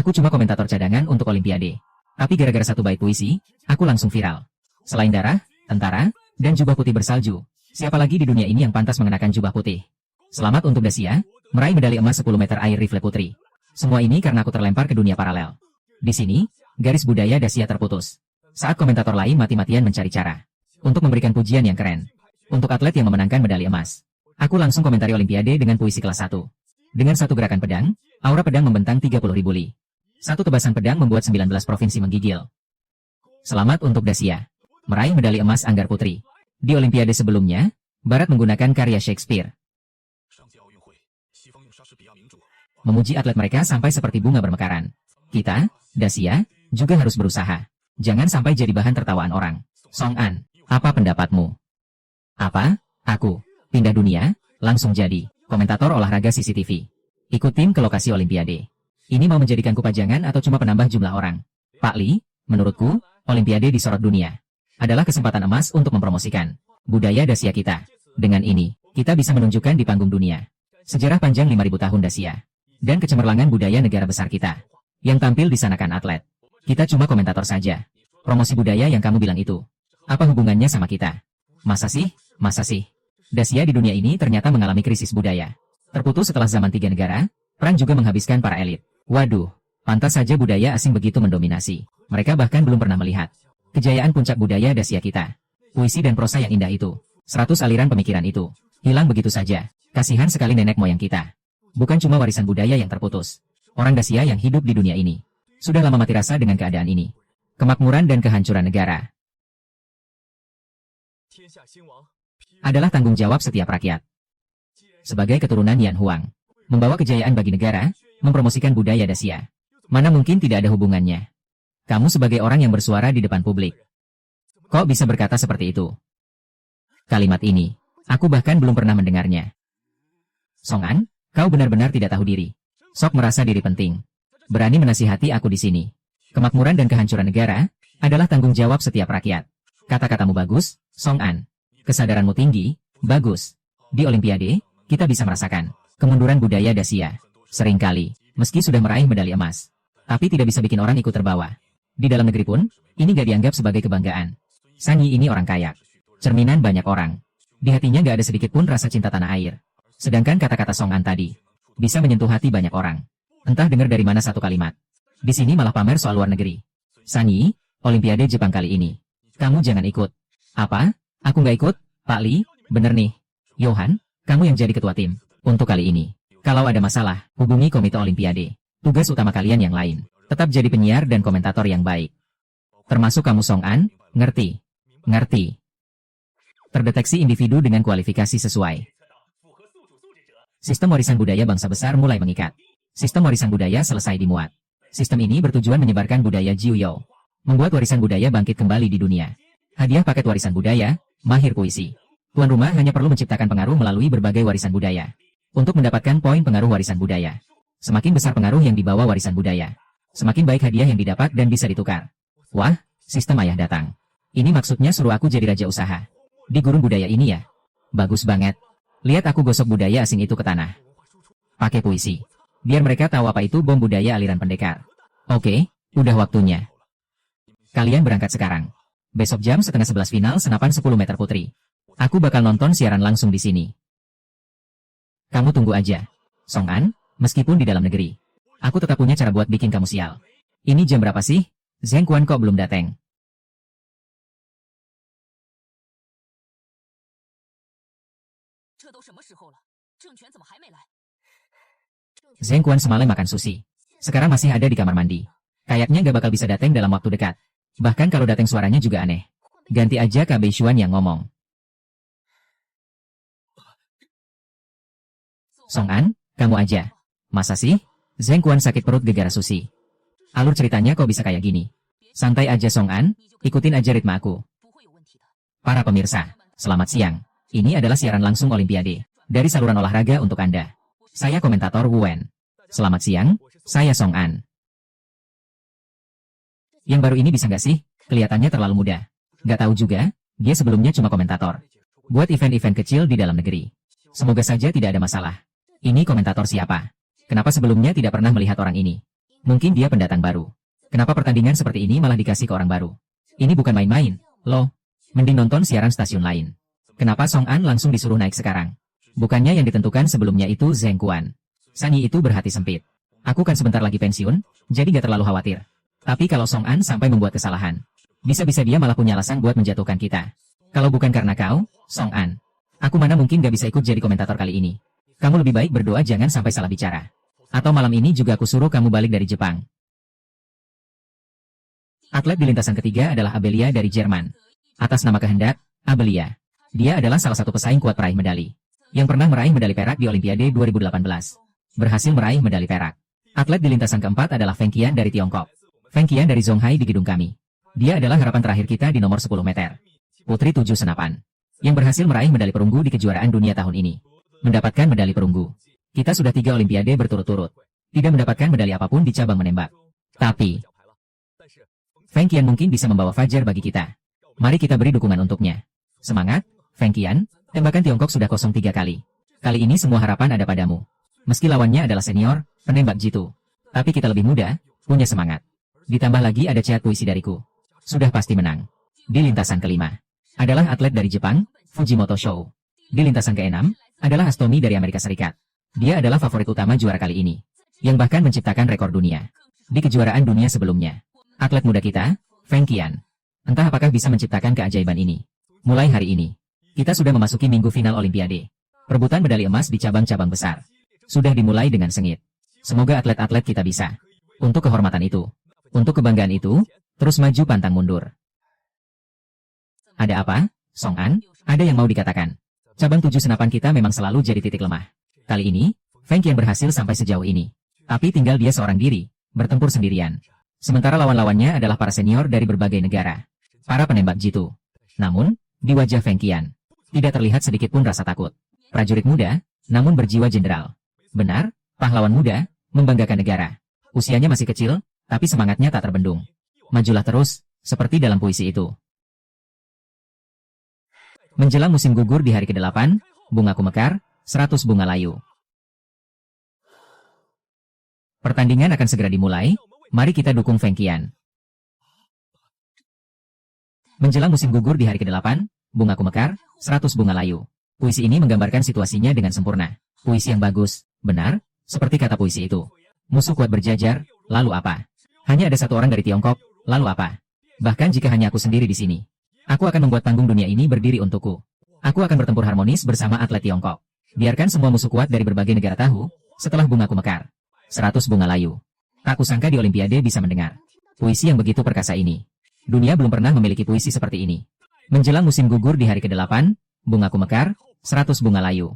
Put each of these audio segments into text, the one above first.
Aku cuma komentator cadangan untuk Olimpiade. Tapi gara-gara satu bait puisi, aku langsung viral. Selain darah, tentara, dan jubah putih bersalju, siapa lagi di dunia ini yang pantas mengenakan jubah putih? Selamat untuk Dacia, meraih medali emas 10 meter air rifle putri. Semua ini karena aku terlempar ke dunia paralel. Di sini, garis budaya Dacia terputus. Saat komentator lain mati-matian mencari cara untuk memberikan pujian yang keren untuk atlet yang memenangkan medali emas. Aku langsung komentari Olimpiade dengan puisi kelas 1. Dengan satu gerakan pedang, aura pedang membentang 30.000 li. Satu tebasan pedang membuat 19 provinsi menggigil. Selamat untuk Dacia, meraih medali emas Anggar Putri. Di Olimpiade sebelumnya, Barat menggunakan karya Shakespeare. Memuji atlet mereka sampai seperti bunga bermekaran. Kita, Dacia, juga harus berusaha. Jangan sampai jadi bahan tertawaan orang. Song An, apa pendapatmu? Apa? Aku pindah dunia, langsung jadi komentator olahraga CCTV. Ikut tim ke lokasi Olimpiade. Ini mau menjadikanku pajangan atau cuma penambah jumlah orang? Pak Li, menurutku, Olimpiade disorot dunia adalah kesempatan emas untuk mempromosikan budaya Dacia kita. Dengan ini, kita bisa menunjukkan di panggung dunia sejarah panjang 5.000 tahun Dacia dan kecemerlangan budaya negara besar kita. Yang tampil di sana kan atlet. Kita cuma komentator saja. Promosi budaya yang kamu bilang itu, apa hubungannya sama kita? Masa sih? Masa sih? Dacia di dunia ini ternyata mengalami krisis budaya. Terputus setelah zaman 3 negara, perang juga menghabiskan para elit. Waduh, pantas saja budaya asing begitu mendominasi. Mereka bahkan belum pernah melihat kejayaan puncak budaya Dacia kita. Puisi dan prosa yang indah itu, 100 aliran pemikiran itu, hilang begitu saja. Kasihan sekali nenek moyang kita. Bukan cuma warisan budaya yang terputus. Orang Dacia yang hidup di dunia ini sudah lama mati rasa dengan keadaan ini. Kemakmuran dan kehancuran negara adalah tanggung jawab setiap rakyat. Sebagai keturunan Yan Huang, membawa kejayaan bagi negara, mempromosikan budaya Dacia, mana mungkin tidak ada hubungannya? Kamu sebagai orang yang bersuara di depan publik, kok bisa berkata seperti itu? Kalimat ini, aku bahkan belum pernah mendengarnya. Song An, kau benar-benar tidak tahu diri. Sok merasa diri penting. Berani menasihati aku di sini. Kemakmuran dan kehancuran negara adalah tanggung jawab setiap rakyat. Kata-katamu bagus, Song An. Kesadaranmu tinggi, bagus. Di Olimpiade, kita bisa merasakan kemunduran budaya Dacia. Seringkali, meski sudah meraih medali emas, tapi tidak bisa bikin orang ikut terbawa. Di dalam negeri pun, ini gak dianggap sebagai kebanggaan. Sanyi ini orang kaya. Cerminan banyak orang. Di hatinya gak ada sedikit pun rasa cinta tanah air. Sedangkan kata-kata Song An tadi bisa menyentuh hati banyak orang. Entah dengar dari mana satu kalimat. Di sini malah pamer soal luar negeri. Sanyi, Olimpiade Jepang kali ini, kamu jangan ikut. Apa? Aku nggak ikut? Pak Li, bener nih. Johan, kamu yang jadi ketua tim. Untuk kali ini, kalau ada masalah, hubungi Komite Olimpiade. Tugas utama kalian yang lain, tetap jadi penyiar dan komentator yang baik. Termasuk kamu Song An, ngerti? Ngerti. Terdeteksi individu dengan kualifikasi sesuai. Sistem warisan budaya bangsa besar mulai mengikat. Sistem warisan budaya selesai dimuat. Sistem ini bertujuan menyebarkan budaya Jiuyou. Membuat warisan budaya bangkit kembali di dunia. Hadiah paket warisan budaya, mahir puisi. Tuan rumah hanya perlu menciptakan pengaruh melalui berbagai warisan budaya. Untuk mendapatkan poin pengaruh warisan budaya. Semakin besar pengaruh yang dibawa warisan budaya, semakin baik hadiah yang didapat dan bisa ditukar. Wah, sistem ayah datang. Ini maksudnya suruh aku jadi raja usaha di gurun budaya ini ya? Bagus banget. Lihat aku gosok budaya asing itu ke tanah. Pakai puisi. Biar mereka tahu apa itu bom budaya aliran pendekar. Oke, udah waktunya. Kalian berangkat sekarang. Besok jam 10:30 final senapan 10 meter putri. Aku bakal nonton siaran langsung di sini. Kamu tunggu aja. Song An, meskipun di dalam negeri, aku tetap punya cara buat bikin kamu sial. Ini jam berapa sih? Zheng Quan kok belum dateng? Zheng Quan semalam makan sushi. Sekarang masih ada di kamar mandi. Kayaknya gak bakal bisa dateng dalam waktu dekat. Bahkan kalau dateng suaranya juga aneh. Ganti aja Kak Bei Xuan yang ngomong. Song An, kamu aja. Masa sih? Zheng Quan sakit perut gegara sushi. Alur ceritanya kok bisa kayak gini? Santai aja Song An, ikutin aja ritme aku. Para pemirsa, selamat siang. Ini adalah siaran langsung Olimpiade dari saluran olahraga untuk Anda. Saya komentator Wu Wen. Selamat siang, saya Song An. Yang baru ini bisa nggak sih? Kelihatannya terlalu muda. Nggak tahu juga, dia sebelumnya cuma komentator. Buat event-event kecil di dalam negeri. Semoga saja tidak ada masalah. Ini komentator siapa? Kenapa sebelumnya tidak pernah melihat orang ini? Mungkin dia pendatang baru. Kenapa pertandingan seperti ini malah dikasih ke orang baru? Ini bukan main-main, loh. Mending nonton siaran stasiun lain. Kenapa Song An langsung disuruh naik sekarang? Bukannya yang ditentukan sebelumnya itu Zheng Quan. Sanyi itu berhati sempit. Aku kan sebentar lagi pensiun, jadi gak terlalu khawatir. Tapi kalau Song An sampai membuat kesalahan, bisa-bisa dia malah punya alasan buat menjatuhkan kita. Kalau bukan karena kau, Song An, aku mana mungkin gak bisa ikut jadi komentator kali ini. Kamu lebih baik berdoa jangan sampai salah bicara. Atau malam ini juga aku suruh kamu balik dari Jepang. Atlet di lintasan ketiga adalah Abelia dari Jerman. Atas nama kehendak, Abelia. Dia adalah salah satu pesaing kuat peraih medali. Yang pernah meraih medali perak di Olimpiade 2018. Berhasil meraih medali perak. Atlet di lintasan keempat adalah Feng Qian dari Tiongkok. Feng Qian dari Zhonghai di gedung kami. Dia adalah harapan terakhir kita di nomor 10 meter. Putri 7 senapan. Yang berhasil meraih medali perunggu di kejuaraan dunia tahun ini. Mendapatkan medali perunggu. Kita sudah 3 Olimpiade berturut-turut. Tidak mendapatkan medali apapun di cabang menembak. Tapi, Feng Qian mungkin bisa membawa fajar bagi kita. Mari kita beri dukungan untuknya. Semangat, Feng Qian. Tembakan Tiongkok sudah kosong 3 kali. Kali ini semua harapan ada padamu. Meski lawannya adalah senior, penembak jitu. Tapi kita lebih muda, punya semangat. Ditambah lagi ada chat puisi dariku. Sudah pasti menang. Di lintasan kelima, adalah atlet dari Jepang, Fujimoto Show. Di lintasan keenam, adalah Astomi dari Amerika Serikat. Dia adalah favorit utama juara kali ini. Yang bahkan menciptakan rekor dunia. Di kejuaraan dunia sebelumnya. Atlet muda kita, Feng Qian. Entah apakah bisa menciptakan keajaiban ini. Mulai hari ini, kita sudah memasuki minggu final Olimpiade. Perebutan medali emas di cabang-cabang besar. Sudah dimulai dengan sengit. Semoga atlet-atlet kita bisa. Untuk kehormatan itu. Untuk kebanggaan itu, terus maju pantang mundur. Ada apa, Song An? Ada yang mau dikatakan? Cabang 7 senapan kita memang selalu jadi titik lemah. Kali ini, Feng Qian berhasil sampai sejauh ini. Tapi tinggal dia seorang diri, bertempur sendirian. Sementara lawan-lawannya adalah para senior dari berbagai negara. Para penembak jitu. Namun, di wajah Feng Qian, tidak terlihat sedikit pun rasa takut. Prajurit muda, namun berjiwa jenderal. Benar, pahlawan muda, membanggakan negara. Usianya masih kecil, tapi semangatnya tak terbendung. Majulah terus, seperti dalam puisi itu. Menjelang musim gugur di hari ke-8, bungaku mekar, 100 bunga layu. Pertandingan akan segera dimulai, mari kita dukung Feng Qian. Menjelang musim gugur di hari ke-8, bungaku mekar, 100 bunga layu. Puisi ini menggambarkan situasinya dengan sempurna. Puisi yang bagus, benar, seperti kata puisi itu. Musuh kuat berjajar, lalu apa? Hanya ada satu orang dari Tiongkok, lalu apa? Bahkan jika hanya aku sendiri di sini. Aku akan membuat panggung dunia ini berdiri untukku. Aku akan bertempur harmonis bersama atlet Tiongkok. Biarkan semua musuh kuat dari berbagai negara tahu, setelah bungaku mekar. 100 bunga layu. Tak kusangka di Olimpiade bisa mendengar puisi yang begitu perkasa ini. Dunia belum pernah memiliki puisi seperti ini. Menjelang musim gugur di hari ke-8, bungaku mekar, 100 bunga layu.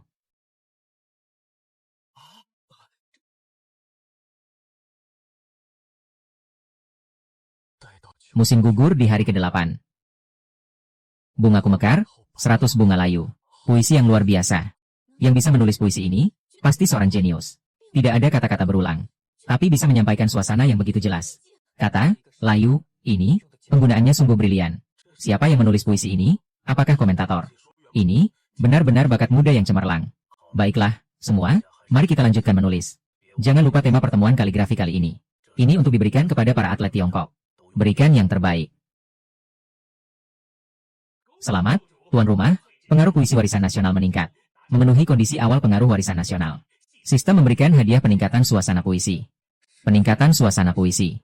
Musim gugur di hari ke-8. Bungaku mekar, 100 bunga layu. Puisi yang luar biasa. Yang bisa menulis puisi ini, pasti seorang jenius. Tidak ada kata-kata berulang. Tapi bisa menyampaikan suasana yang begitu jelas. Kata, layu, ini, penggunaannya sungguh brilian. Siapa yang menulis puisi ini? Apakah komentator? Ini, benar-benar bakat muda yang cemerlang. Baiklah, semua, mari kita lanjutkan menulis. Jangan lupa tema pertemuan kaligrafi kali ini. Ini untuk diberikan kepada para atlet Tiongkok. Berikan yang terbaik. Selamat, tuan rumah, pengaruh puisi warisan nasional meningkat. Memenuhi kondisi awal pengaruh warisan nasional. Sistem memberikan hadiah peningkatan suasana puisi. Peningkatan suasana puisi.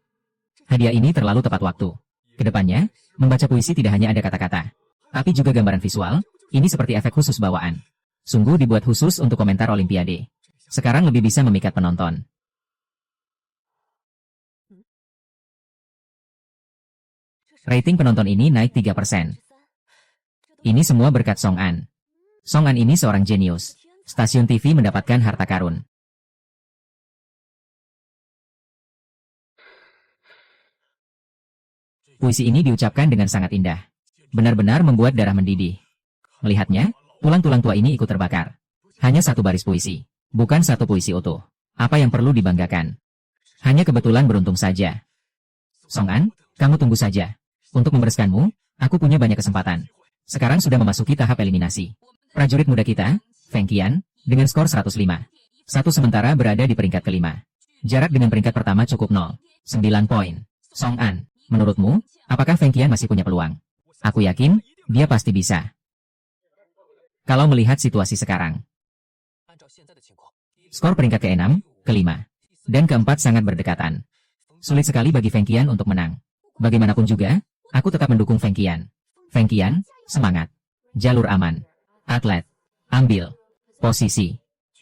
Hadiah ini terlalu tepat waktu. Kedepannya, membaca puisi tidak hanya ada kata-kata, tapi juga gambaran visual. Ini seperti efek khusus bawaan. Sungguh dibuat khusus untuk komentar Olimpiade. Sekarang lebih bisa memikat penonton. Rating penonton ini naik 3%. Ini semua berkat Song An. Song An ini seorang jenius. Stasiun TV mendapatkan harta karun. Puisi ini diucapkan dengan sangat indah. Benar-benar membuat darah mendidih. Melihatnya, tulang-tulang tua ini ikut terbakar. Hanya satu baris puisi. Bukan satu puisi utuh. Apa yang perlu dibanggakan? Hanya kebetulan beruntung saja. Song An, kamu tunggu saja. Untuk membereskanmu, aku punya banyak kesempatan. Sekarang sudah memasuki tahap eliminasi. Prajurit muda kita, Feng Qian, dengan skor 105. Satu sementara berada di peringkat kelima. Jarak dengan peringkat pertama cukup 9 poin. Song An, menurutmu, apakah Feng Qian masih punya peluang? Aku yakin, dia pasti bisa. Kalau melihat situasi sekarang. Skor peringkat ke-6, ke-5, dan ke-4 sangat berdekatan. Sulit sekali bagi Feng Qian untuk menang. Bagaimanapun juga, aku tetap mendukung Feng Qian. Feng Qian, semangat. Jalur aman. Atlet. Ambil. Posisi.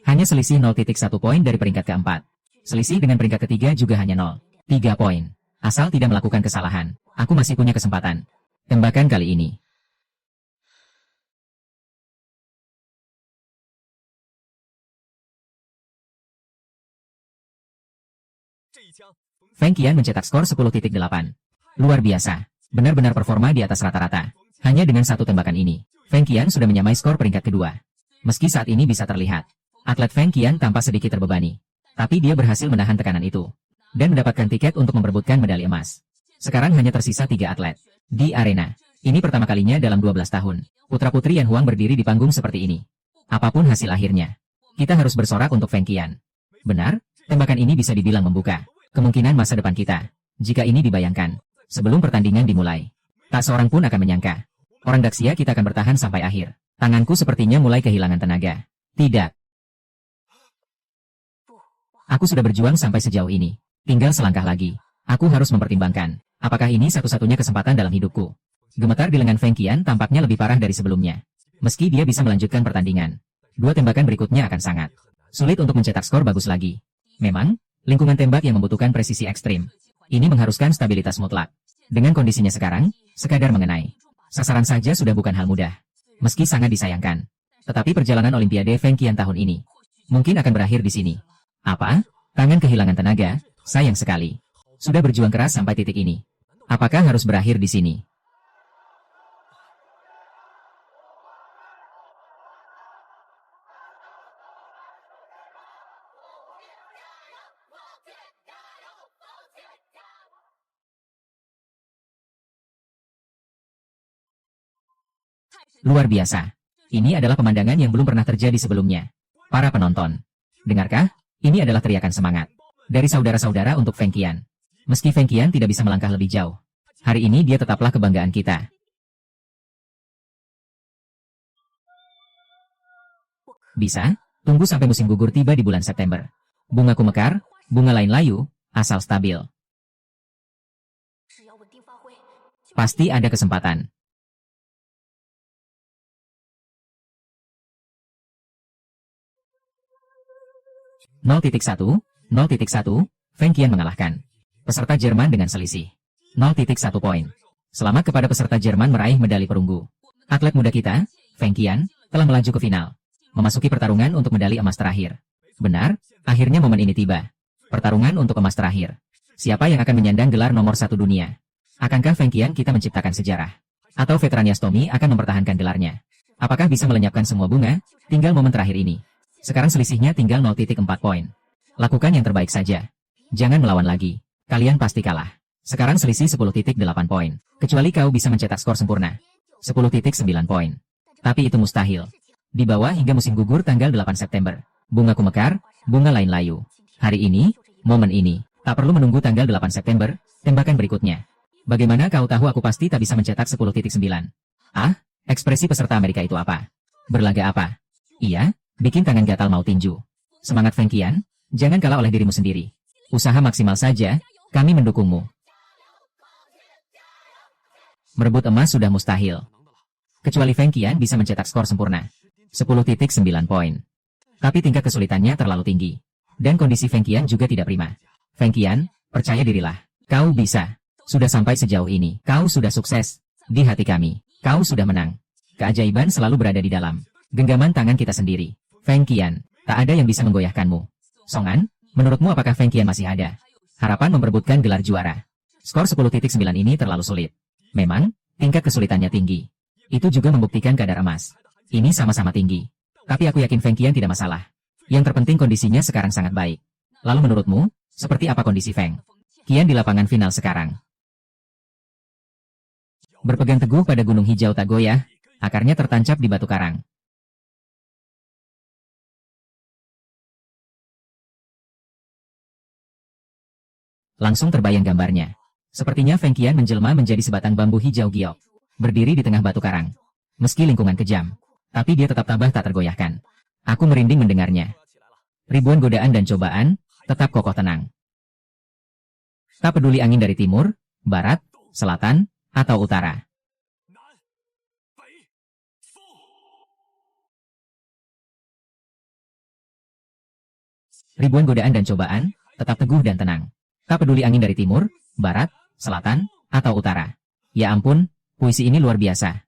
Hanya selisih 0,1 poin dari peringkat ke-4. Selisih dengan peringkat ketiga juga hanya 0,3 poin. Asal tidak melakukan kesalahan, aku masih punya kesempatan. Tembakan kali ini. Feng Qian mencetak skor 10,8. Luar biasa. Benar-benar performa di atas rata-rata. Hanya dengan satu tembakan ini, Feng Qian sudah menyamai skor peringkat kedua. Meski saat ini bisa terlihat, atlet Feng Qian tampak sedikit terbebani. Tapi dia berhasil menahan tekanan itu. Dan mendapatkan tiket untuk memperebutkan medali emas. Sekarang hanya tersisa 3 atlet. Di arena. Ini pertama kalinya dalam 12 tahun. Putra-putri Yan Huang berdiri di panggung seperti ini. Apapun hasil akhirnya, kita harus bersorak untuk Feng Qian. Benar, tembakan ini bisa dibilang membuka kemungkinan masa depan kita. Jika ini dibayangkan, sebelum pertandingan dimulai, tak seorang pun akan menyangka. Orang Daxia kita akan bertahan sampai akhir. Tanganku sepertinya mulai kehilangan tenaga. Tidak. Aku sudah berjuang sampai sejauh ini. Tinggal selangkah lagi. Aku harus mempertimbangkan, apakah ini satu-satunya kesempatan dalam hidupku. Gemetar di lengan Feng Qian tampaknya lebih parah dari sebelumnya. Meski dia bisa melanjutkan pertandingan, 2 tembakan berikutnya akan sangat sulit untuk mencetak skor bagus lagi. Memang, lingkungan tembak yang membutuhkan presisi ekstrim. Ini mengharuskan stabilitas mutlak. Dengan kondisinya sekarang, sekadar mengenai sasaran saja sudah bukan hal mudah. Meski sangat disayangkan. Tetapi perjalanan Olimpiade Feng Qian tahun ini mungkin akan berakhir di sini. Apa? Tangan kehilangan tenaga? Sayang sekali. Sudah berjuang keras sampai titik ini. Apakah harus berakhir di sini? Luar biasa. Ini adalah pemandangan yang belum pernah terjadi sebelumnya. Para penonton, dengarkah? Ini adalah teriakan semangat dari saudara-saudara untuk Feng Qian. Meski Feng Qian tidak bisa melangkah lebih jauh, hari ini dia tetaplah kebanggaan kita. Bisa? Tunggu sampai musim gugur tiba di bulan September. Bungaku mekar, bunga lain layu, asal stabil. Pasti ada kesempatan. 0,1, 0,1, Feng Qian mengalahkan peserta Jerman dengan selisih 0,1 poin. Selamat kepada peserta Jerman meraih medali perunggu. Atlet muda kita, Feng Qian, telah melaju ke final. Memasuki pertarungan untuk medali emas terakhir. Benar, akhirnya momen ini tiba. Pertarungan untuk emas terakhir. Siapa yang akan menyandang gelar nomor 1 dunia? Akankah Feng Qian kita menciptakan sejarah? Atau veteran Yastomi akan mempertahankan gelarnya? Apakah bisa melenyapkan semua bunga? Tinggal momen terakhir ini. Sekarang selisihnya tinggal 0,4 poin. Lakukan yang terbaik saja. Jangan melawan lagi. Kalian pasti kalah. Sekarang selisih 10,8 poin. Kecuali kau bisa mencetak skor sempurna. 10,9 poin. Tapi itu mustahil. Di bawah hingga musim gugur tanggal 8 September. Bungaku mekar, bunga lain layu. Hari ini, momen ini, tak perlu menunggu tanggal 8 September, tembakan berikutnya. Bagaimana kau tahu aku pasti tak bisa mencetak 10,9? Ah, ekspresi peserta Amerika itu apa? Berlaga apa? Iya? Bikin tangan gatal mau tinju. Semangat Feng Qian, jangan kalah oleh dirimu sendiri. Usaha maksimal saja, kami mendukungmu. Merebut emas sudah mustahil. Kecuali Feng Qian bisa mencetak skor sempurna. 10,9 poin. Tapi tingkat kesulitannya terlalu tinggi. Dan kondisi Feng Qian juga tidak prima. Feng Qian, percaya dirilah. Kau bisa. Sudah sampai sejauh ini. Kau sudah sukses. Di hati kami, kau sudah menang. Keajaiban selalu berada di dalam genggaman tangan kita sendiri. Feng Qian, tak ada yang bisa menggoyahkanmu. Song An, menurutmu apakah Feng Qian masih ada harapan memperebutkan gelar juara? Skor 10,9 ini terlalu sulit. Memang, tingkat kesulitannya tinggi. Itu juga membuktikan kadar emas. Ini sama-sama tinggi. Tapi aku yakin Feng Qian tidak masalah. Yang terpenting kondisinya sekarang sangat baik. Lalu menurutmu, seperti apa kondisi Feng Qian di lapangan final sekarang? Berpegang teguh pada gunung hijau tak goyah, akarnya tertancap di batu karang. Langsung terbayang gambarnya. Sepertinya Feng Qian menjelma menjadi sebatang bambu hijau giok. Berdiri di tengah batu karang. Meski lingkungan kejam, tapi dia tetap tabah tak tergoyahkan. Aku merinding mendengarnya. Ribuan godaan dan cobaan, tetap kokoh tenang. Tak peduli angin dari timur, barat, selatan, atau utara. Ribuan godaan dan cobaan, tetap teguh dan tenang. Tak peduli angin dari timur, barat, selatan, atau utara. Ya ampun, puisi ini luar biasa.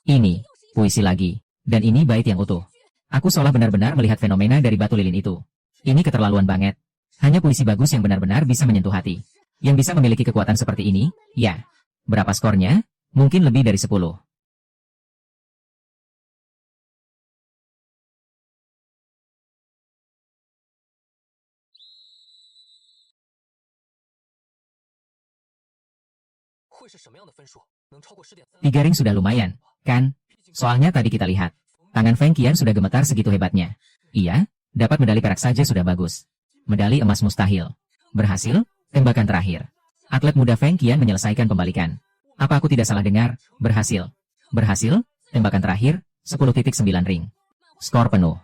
Ini, puisi lagi. Dan ini bait yang utuh. Aku seolah benar-benar melihat fenomena dari batu lilin itu. Ini keterlaluan banget. Hanya puisi bagus yang benar-benar bisa menyentuh hati. Yang bisa memiliki kekuatan seperti ini, ya. Berapa skornya? Mungkin lebih dari 10. Tiga ring sudah lumayan, kan? Soalnya tadi kita lihat, tangan Feng Qian sudah gemetar segitu hebatnya. Iya, dapat medali perak saja sudah bagus. Medali emas mustahil. Berhasil, tembakan terakhir. Atlet muda Feng Qian menyelesaikan pembalikan. Apa aku tidak salah dengar? Berhasil. Berhasil, tembakan terakhir, 10.9 ring. Skor penuh.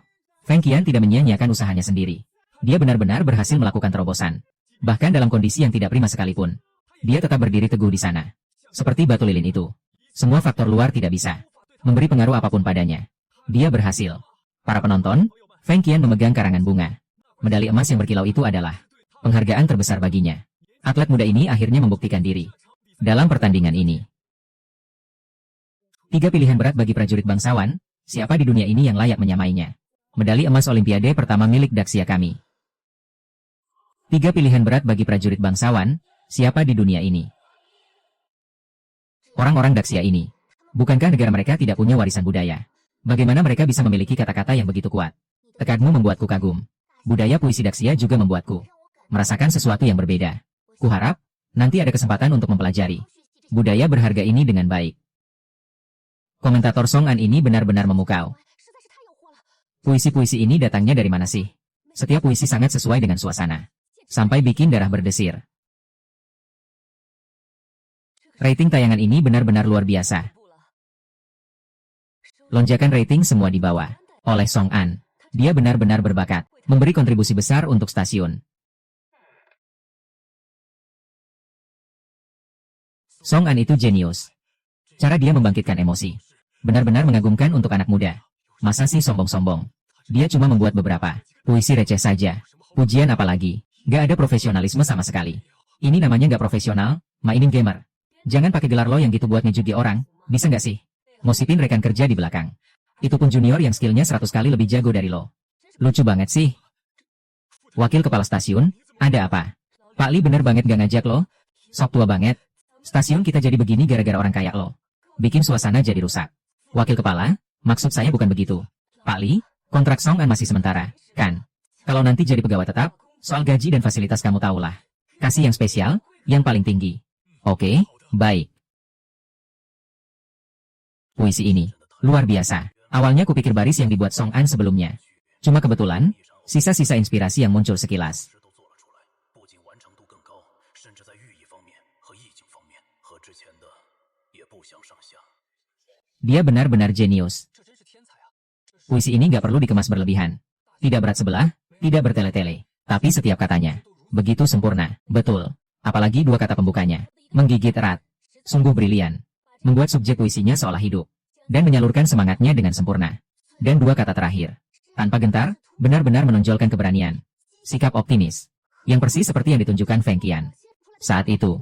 Feng Qian tidak menyia-nyiakan usahanya sendiri. Dia benar-benar berhasil melakukan terobosan. Bahkan dalam kondisi yang tidak prima sekalipun. Dia tetap berdiri teguh di sana. Seperti batu lilin itu. Semua faktor luar tidak bisa memberi pengaruh apapun padanya. Dia berhasil. Para penonton, Feng Qian memegang karangan bunga. Medali emas yang berkilau itu adalah penghargaan terbesar baginya. Atlet muda ini akhirnya membuktikan diri dalam pertandingan ini. 3 pilihan berat bagi prajurit bangsawan, siapa di dunia ini yang layak menyamainya? Medali emas Olimpiade pertama milik Daxia kami. 3 pilihan berat bagi prajurit bangsawan, siapa di dunia ini? Orang-orang Daxia ini. Bukankah negara mereka tidak punya warisan budaya? Bagaimana mereka bisa memiliki kata-kata yang begitu kuat? Tekadmu membuatku kagum. Budaya puisi Daxia juga membuatku merasakan sesuatu yang berbeda. Kuharap, nanti ada kesempatan untuk mempelajari budaya berharga ini dengan baik. Komentator Song An ini benar-benar memukau. Puisi-puisi ini datangnya dari mana sih? Setiap puisi sangat sesuai dengan suasana. Sampai bikin darah berdesir. Rating tayangan ini benar-benar luar biasa. Lonjakan rating semua dibawa oleh Song An. Dia benar-benar berbakat, memberi kontribusi besar untuk stasiun. Song An itu jenius. Cara dia membangkitkan emosi benar-benar mengagumkan untuk anak muda. Masa sih sombong-sombong? Dia cuma membuat beberapa puisi receh saja. Pujian apalagi? Gak ada profesionalisme sama sekali. Ini namanya gak profesional, mainin gamer. Jangan pakai gelar lo yang gitu buat ngejudi orang, bisa nggak sih? Ngosipin rekan kerja di belakang. Itu pun junior yang skillnya 100 kali lebih jago dari lo. Lucu banget sih. Wakil kepala stasiun, ada apa? Pak Li bener banget gak ngajak lo? Sok tua banget. Stasiun kita jadi begini gara-gara orang kayak lo. Bikin suasana jadi rusak. Wakil kepala, maksud saya bukan begitu. Pak Li, kontrak Song An masih sementara, kan? Kalau nanti jadi pegawai tetap, soal gaji dan fasilitas kamu tahulah. Kasih yang spesial, yang paling tinggi. Oke, baik. Puisi ini luar biasa. Awalnya kupikir baris yang dibuat Song An sebelumnya. Cuma kebetulan, sisa-sisa inspirasi yang muncul sekilas. Dia benar-benar jenius. Puisi ini nggak perlu dikemas berlebihan. Tidak berat sebelah, tidak bertele-tele. Tapi setiap katanya begitu sempurna. Betul. Apalagi dua kata pembukanya. Menggigit erat. Sungguh brilian. Membuat subjek puisinya seolah hidup. Dan menyalurkan semangatnya dengan sempurna. Dan dua kata terakhir. Tanpa gentar, benar-benar menonjolkan keberanian. Sikap optimis. Yang persis seperti yang ditunjukkan Feng Qian saat itu.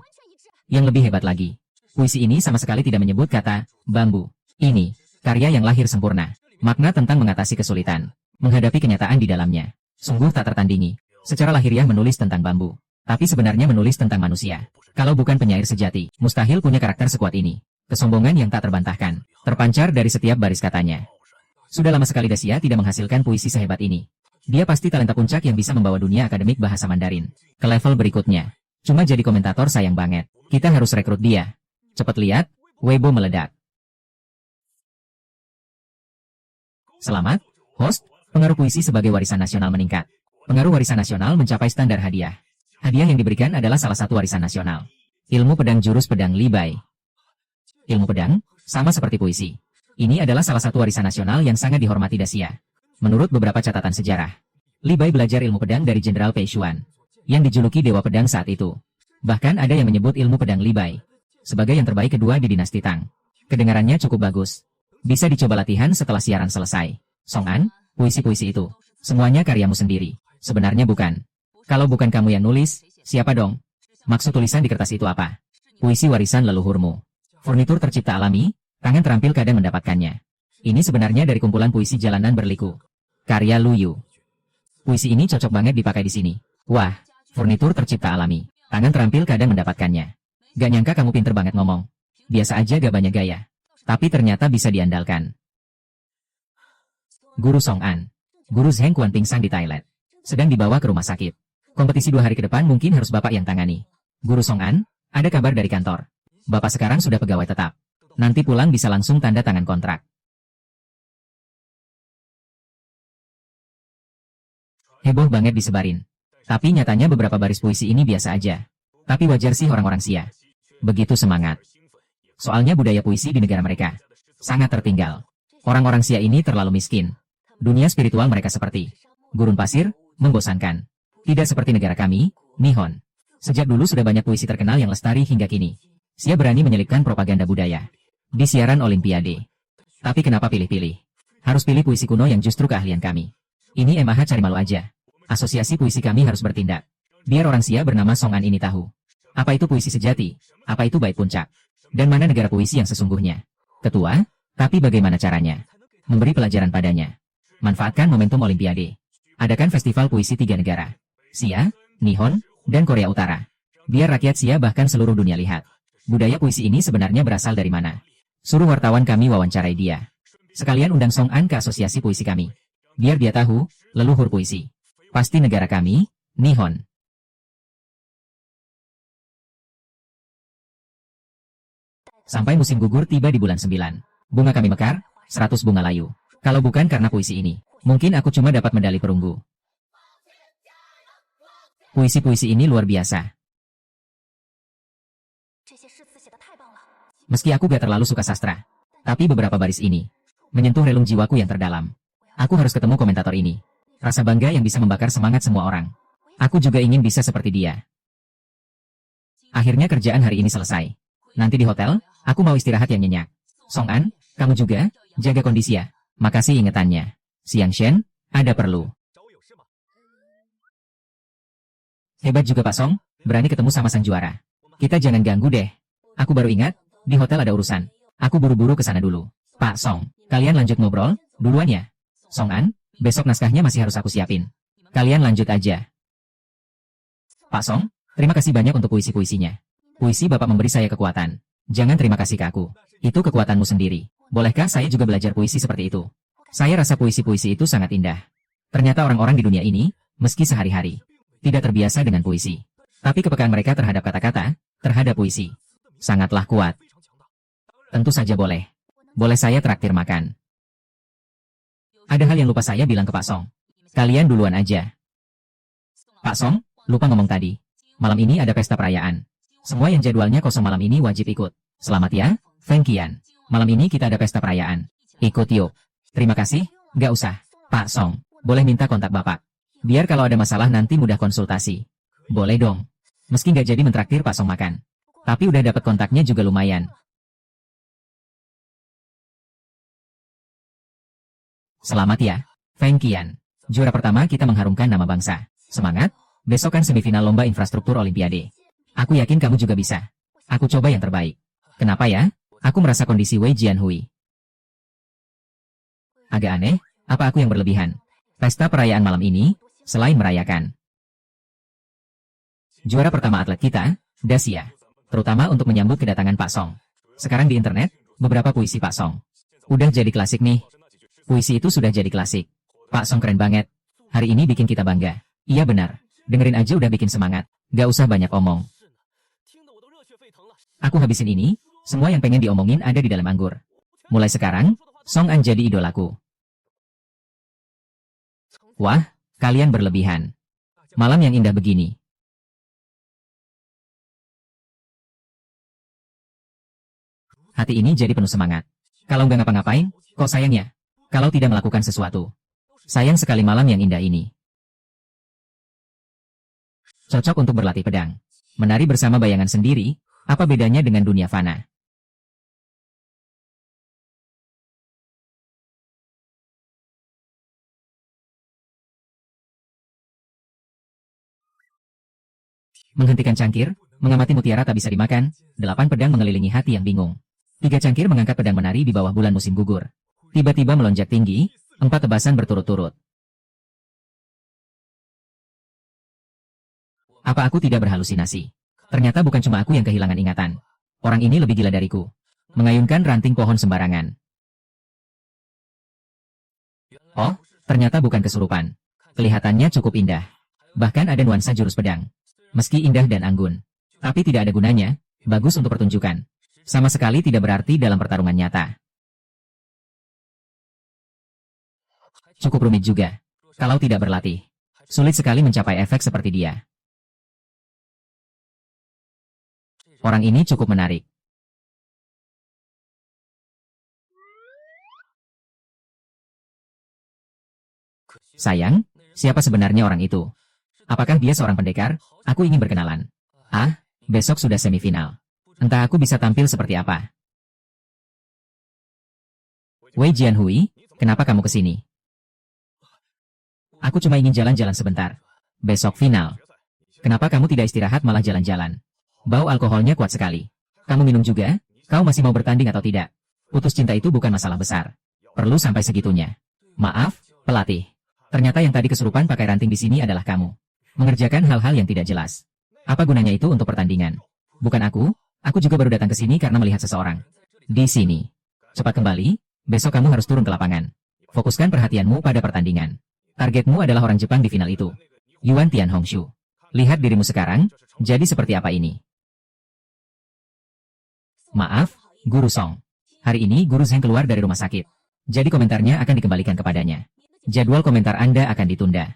Yang lebih hebat lagi, puisi ini sama sekali tidak menyebut kata bambu. Ini karya yang lahir sempurna. Makna tentang mengatasi kesulitan, menghadapi kenyataan di dalamnya. Sungguh tak tertandingi. Secara lahiriah menulis tentang bambu. Tapi sebenarnya menulis tentang manusia. Kalau bukan penyair sejati, mustahil punya karakter sekuat ini. Kesombongan yang tak terbantahkan, terpancar dari setiap baris katanya. Sudah lama sekali Daxia tidak menghasilkan puisi sehebat ini. Dia pasti talenta puncak yang bisa membawa dunia akademik bahasa Mandarin ke level berikutnya. Cuma jadi komentator sayang banget. Kita harus rekrut dia. Cepet lihat, Weibo meledak. Selamat, host, pengaruh puisi sebagai warisan nasional meningkat. Pengaruh warisan nasional mencapai standar hadiah. Hadiah yang diberikan adalah salah satu warisan nasional. Ilmu pedang jurus pedang Li Bai. Ilmu pedang, sama seperti puisi. Ini adalah salah satu warisan nasional yang sangat dihormati Dacia. Menurut beberapa catatan sejarah, Li Bai belajar ilmu pedang dari Jenderal Pei Xuan, yang dijuluki Dewa Pedang saat itu. Bahkan ada yang menyebut ilmu pedang Li Bai sebagai yang terbaik kedua di dinasti Tang. Kedengarannya cukup bagus. Bisa dicoba latihan setelah siaran selesai. Song An, puisi-puisi itu, semuanya karyamu sendiri. Sebenarnya bukan. Kalau bukan kamu yang nulis, siapa dong? Maksud tulisan di kertas itu apa? Puisi warisan leluhurmu. Furnitur tercipta alami, tangan terampil kadang mendapatkannya. Ini sebenarnya dari kumpulan puisi jalanan berliku. Karya Lu Yu. Puisi ini cocok banget dipakai di sini. Wah, furnitur tercipta alami. Tangan terampil kadang mendapatkannya. Gak nyangka kamu pinter banget ngomong. Biasa aja gak banyak gaya. Tapi ternyata bisa diandalkan. Guru Song An. Guru Zheng Quan pingsan di toilet. Sedang dibawa ke rumah sakit. Kompetisi 2 hari ke depan mungkin harus Bapak yang tangani. Guru Song An, ada kabar dari kantor. Bapak sekarang sudah pegawai tetap. Nanti pulang bisa langsung tanda tangan kontrak. Heboh banget disebarin. Tapi nyatanya beberapa baris puisi ini biasa aja. Tapi wajar sih orang-orang Xia. Begitu semangat. Soalnya budaya puisi di negara mereka sangat tertinggal. Orang-orang Xia ini terlalu miskin. Dunia spiritual mereka seperti gurun pasir, membosankan. Tidak seperti negara kami, Nihon. Sejak dulu sudah banyak puisi terkenal yang lestari hingga kini. Xia berani menyelipkan propaganda budaya di siaran Olimpiade. Tapi kenapa pilih-pilih? Harus pilih puisi kuno yang justru keahlian kami. Ini MAH cari malu aja. Asosiasi puisi kami harus bertindak. Biar orang Xia bernama Song An ini tahu. Apa itu puisi sejati? Apa itu bait puncak? Dan mana negara puisi yang sesungguhnya? Ketua, tapi bagaimana caranya? Memberi pelajaran padanya. Manfaatkan momentum Olimpiade. Adakan festival puisi 3 negara. Xia, Nihon, dan Korea Utara. Biar rakyat Xia bahkan seluruh dunia lihat. Budaya puisi ini sebenarnya berasal dari mana? Suruh wartawan kami wawancarai dia. Sekalian undang Song An ke asosiasi puisi kami. Biar dia tahu, leluhur puisi. Pasti negara kami, Nihon. Sampai musim gugur tiba di bulan 9. Bunga kami mekar, 100 bunga layu. Kalau bukan karena puisi ini, mungkin aku cuma dapat medali perunggu. Puisi-puisi ini luar biasa. Meski aku gak terlalu suka sastra, tapi beberapa baris ini menyentuh relung jiwaku yang terdalam. Aku harus ketemu komentator ini. Rasa bangga yang bisa membakar semangat semua orang. Aku juga ingin bisa seperti dia. Akhirnya kerjaan hari ini selesai. Nanti di hotel, aku mau istirahat yang nyenyak. Song An, kamu juga, jaga kondisi ya. Makasih ingetannya. Xiang Shen, ada perlu. Hebat juga Pak Song, berani ketemu sama sang juara. Kita jangan ganggu deh. Aku baru ingat, di hotel ada urusan. Aku buru-buru ke sana dulu. Pak Song, kalian lanjut ngobrol, duluan ya. Song An, besok naskahnya masih harus aku siapin. Kalian lanjut aja. Pak Song, terima kasih banyak untuk puisi-puisinya. Puisi Bapak memberi saya kekuatan. Jangan terima kasih ke aku. Itu kekuatanmu sendiri. Bolehkah saya juga belajar puisi seperti itu? Saya rasa puisi-puisi itu sangat indah. Ternyata orang-orang di dunia ini, meski sehari-hari tidak terbiasa dengan puisi, tapi kepekaan mereka terhadap kata-kata, terhadap puisi, sangatlah kuat. Tentu saja boleh. Boleh saya traktir makan. Ada hal yang lupa saya bilang ke Pak Song. Kalian duluan aja. Pak Song, lupa ngomong tadi. Malam ini ada pesta perayaan. Semua yang jadwalnya kosong malam ini wajib ikut. Selamat ya, Feng Qian. Malam ini kita ada pesta perayaan. Ikut yuk. Terima kasih, gak usah. Pak Song, boleh minta kontak Bapak? Biar kalau ada masalah nanti mudah konsultasi. Boleh dong. Meski gak jadi mentraktir Pak Song makan. Tapi udah dapat kontaknya juga lumayan. Selamat ya, Feng Qian. Juara pertama kita mengharumkan nama bangsa. Semangat, besok kan semifinal lomba infrastruktur Olimpiade. Aku yakin kamu juga bisa. Aku coba yang terbaik. Kenapa ya? Aku merasa kondisi Wei Jianhui agak aneh, apa aku yang berlebihan? Pesta perayaan malam ini, selain merayakan juara pertama atlet kita, Dacia. Terutama untuk menyambut kedatangan Pak Song. Sekarang di internet, beberapa puisi Pak Song udah jadi klasik nih. Puisi itu sudah jadi klasik. Pak Song keren banget. Hari ini bikin kita bangga. Iya benar. Dengerin aja udah bikin semangat. Gak usah banyak omong. Aku habisin ini, semua yang pengen diomongin ada di dalam anggur. Mulai sekarang, Song An jadi idolaku. Wah, kalian berlebihan. Malam yang indah begini. Hati ini jadi penuh semangat. Kalau nggak ngapa-ngapain, kok sayangnya? Kalau tidak melakukan sesuatu. Sayang sekali malam yang indah ini. Cocok untuk berlatih pedang. Menari bersama bayangan sendiri, apa bedanya dengan dunia fana? Menghentikan cangkir, mengamati mutiara tak bisa dimakan, 8 pedang mengelilingi hati yang bingung. 3 cangkir mengangkat pedang menari di bawah bulan musim gugur. Tiba-tiba melonjak tinggi, 4 tebasan berturut-turut. Apa aku tidak berhalusinasi? Ternyata bukan cuma aku yang kehilangan ingatan. Orang ini lebih gila dariku. Mengayunkan ranting pohon sembarangan. Oh, ternyata bukan kesurupan. Kelihatannya cukup indah. Bahkan ada nuansa jurus pedang. Meski indah dan anggun, tapi tidak ada gunanya, bagus untuk pertunjukan. Sama sekali tidak berarti dalam pertarungan nyata. Cukup rumit juga. Kalau tidak berlatih, sulit sekali mencapai efek seperti dia. Orang ini cukup menarik. Sayang, siapa sebenarnya orang itu? Apakah dia seorang pendekar? Aku ingin berkenalan. Ah, besok sudah semifinal. Entah aku bisa tampil seperti apa. Wei Jianhui, kenapa kamu kesini? Aku cuma ingin jalan-jalan sebentar. Besok final. Kenapa kamu tidak istirahat malah jalan-jalan? Bau alkoholnya kuat sekali. Kamu minum juga? Kau masih mau bertanding atau tidak? Putus cinta itu bukan masalah besar. Perlu sampai segitunya. Maaf, pelatih. Ternyata yang tadi kesurupan pakai ranting di sini adalah kamu. Mengerjakan hal-hal yang tidak jelas. Apa gunanya itu untuk pertandingan? Bukan aku juga baru datang ke sini karena melihat seseorang. Di sini. Cepat kembali, besok kamu harus turun ke lapangan. Fokuskan perhatianmu pada pertandingan. Targetmu adalah orang Jepang di final itu. Yuan Tianhongshu. Lihat dirimu sekarang, jadi seperti apa ini? Maaf, Guru Song. Hari ini Guru Zheng keluar dari rumah sakit. Jadi komentarnya akan dikembalikan kepadanya. Jadwal komentar Anda akan ditunda.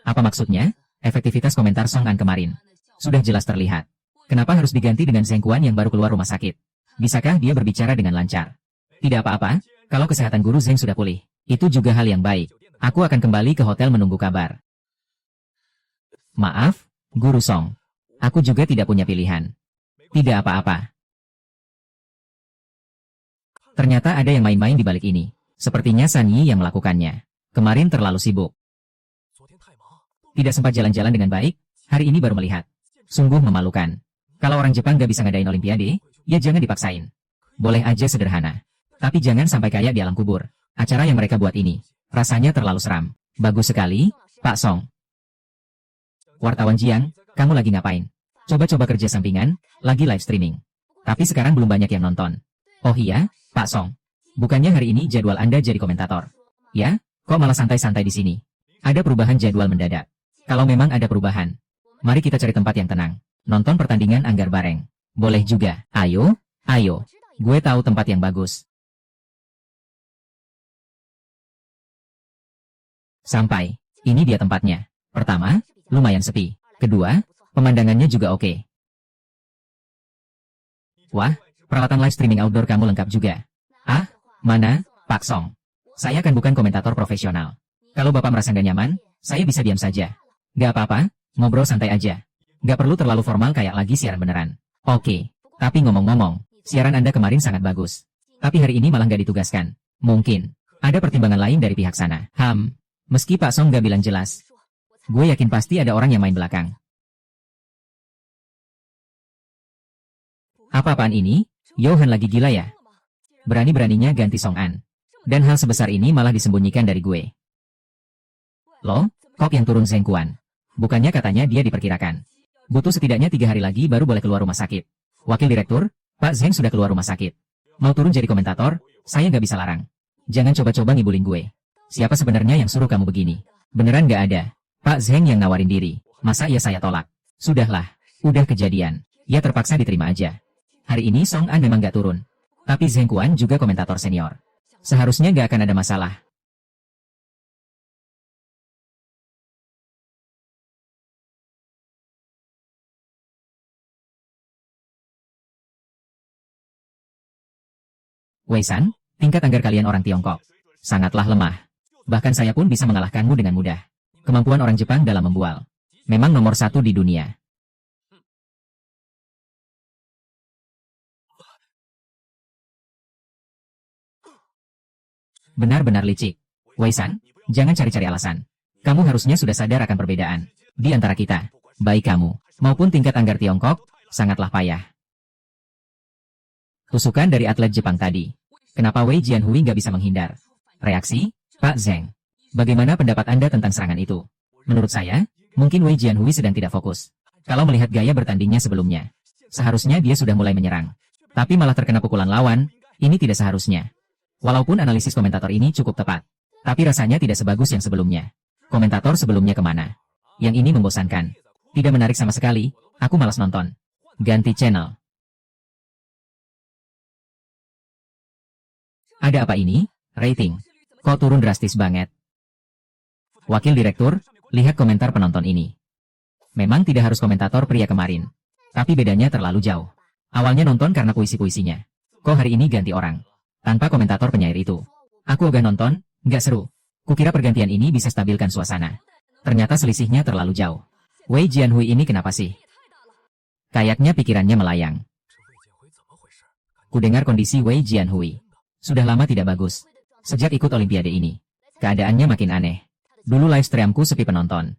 Apa maksudnya? Efektivitas komentar Song An kemarin sudah jelas terlihat. Kenapa harus diganti dengan Zheng Kuan yang baru keluar rumah sakit? Bisakah dia berbicara dengan lancar? Tidak apa-apa, kalau kesehatan Guru Zheng sudah pulih. Itu juga hal yang baik. Aku akan kembali ke hotel menunggu kabar. Maaf, Guru Song. Aku juga tidak punya pilihan. Tidak apa-apa. Ternyata ada yang main-main di balik ini. Sepertinya San Yi yang melakukannya. Kemarin terlalu sibuk. Tidak sempat jalan-jalan dengan baik, hari ini baru melihat. Sungguh memalukan. Kalau orang Jepang gak bisa ngadain olimpiade, ya jangan dipaksain. Boleh aja sederhana. Tapi jangan sampai kayak di alam kubur. Acara yang mereka buat ini, rasanya terlalu seram. Bagus sekali, Pak Song. Wartawan Jiang, kamu lagi ngapain? Coba-coba kerja sampingan, lagi live streaming. Tapi sekarang belum banyak yang nonton. Oh iya, Pak Song. Bukannya hari ini jadwal Anda jadi komentator? Ya, kok malah santai-santai di sini? Ada perubahan jadwal mendadak. Kalau memang ada perubahan, mari kita cari tempat yang tenang. Nonton pertandingan anggar bareng. Boleh juga. Ayo, ayo. Gue tahu tempat yang bagus. Sampai. Ini dia tempatnya. Pertama, lumayan sepi. Kedua, pemandangannya juga oke. Wah, peralatan live streaming outdoor kamu lengkap juga. Ah, mana, Pak Song? Saya kan bukan komentator profesional. Kalau Bapak merasa nggak nyaman, saya bisa diam saja. Gak apa-apa, ngobrol santai aja. Gak perlu terlalu formal kayak lagi siaran beneran. Oke, tapi ngomong-ngomong, siaran Anda kemarin sangat bagus. Tapi hari ini malah nggak ditugaskan. Mungkin, ada pertimbangan lain dari pihak sana. Meski Pak Song nggak bilang jelas. Gue yakin pasti ada orang yang main belakang. Apa-apaan ini? Yohan lagi gila ya? Berani-beraninya ganti Song An. Dan hal sebesar ini malah disembunyikan dari gue. Loh, kok yang turun Zheng Kuan? Bukannya katanya dia diperkirakan. Butuh setidaknya 3 hari lagi baru boleh keluar rumah sakit. Wakil Direktur, Pak Zheng sudah keluar rumah sakit. Mau turun jadi komentator, saya nggak bisa larang. Jangan coba-coba ngibulin gue. Siapa sebenarnya yang suruh kamu begini? Beneran nggak ada. Pak Zheng yang nawarin diri. Masa ya saya tolak? Sudahlah, udah kejadian. Ya terpaksa diterima aja. Hari ini Song An memang nggak turun. Tapi Zheng Kuan juga komentator senior. Seharusnya nggak akan ada masalah. Wei San, tingkat anggar kalian orang Tiongkok sangatlah lemah. Bahkan saya pun bisa mengalahkanmu dengan mudah. Kemampuan orang Jepang dalam membual memang nomor 1 di dunia. Benar-benar licik. Wei San, jangan cari-cari alasan. Kamu harusnya sudah sadar akan perbedaan di antara kita. Baik kamu, maupun tingkat anggar Tiongkok, sangatlah payah. Tusukan dari atlet Jepang tadi. Kenapa Wei Jianhui nggak bisa menghindar? Reaksi, Pak Zheng. Bagaimana pendapat Anda tentang serangan itu? Menurut saya, mungkin Wei Jianhui sedang tidak fokus. Kalau melihat gaya bertandingnya sebelumnya, seharusnya dia sudah mulai menyerang. Tapi malah terkena pukulan lawan, ini tidak seharusnya. Walaupun analisis komentator ini cukup tepat, tapi rasanya tidak sebagus yang sebelumnya. Komentator sebelumnya kemana? Yang ini membosankan. Tidak menarik sama sekali, aku malas nonton. Ganti channel. Ada apa ini? Rating. Kok turun drastis banget? Wakil Direktur, lihat komentar penonton ini. Memang tidak harus komentator pria kemarin. Tapi bedanya terlalu jauh. Awalnya nonton karena puisi-puisinya. Kok hari ini ganti orang? Tanpa komentator penyair itu. Aku ogah nonton, nggak seru. Kukira pergantian ini bisa stabilkan suasana. Ternyata selisihnya terlalu jauh. Wei Jianhui ini kenapa sih? Kayaknya pikirannya melayang. Kudengar kondisi Wei Jianhui sudah lama tidak bagus. Sejak ikut Olimpiade ini, keadaannya makin aneh. Dulu live streamku sepi penonton.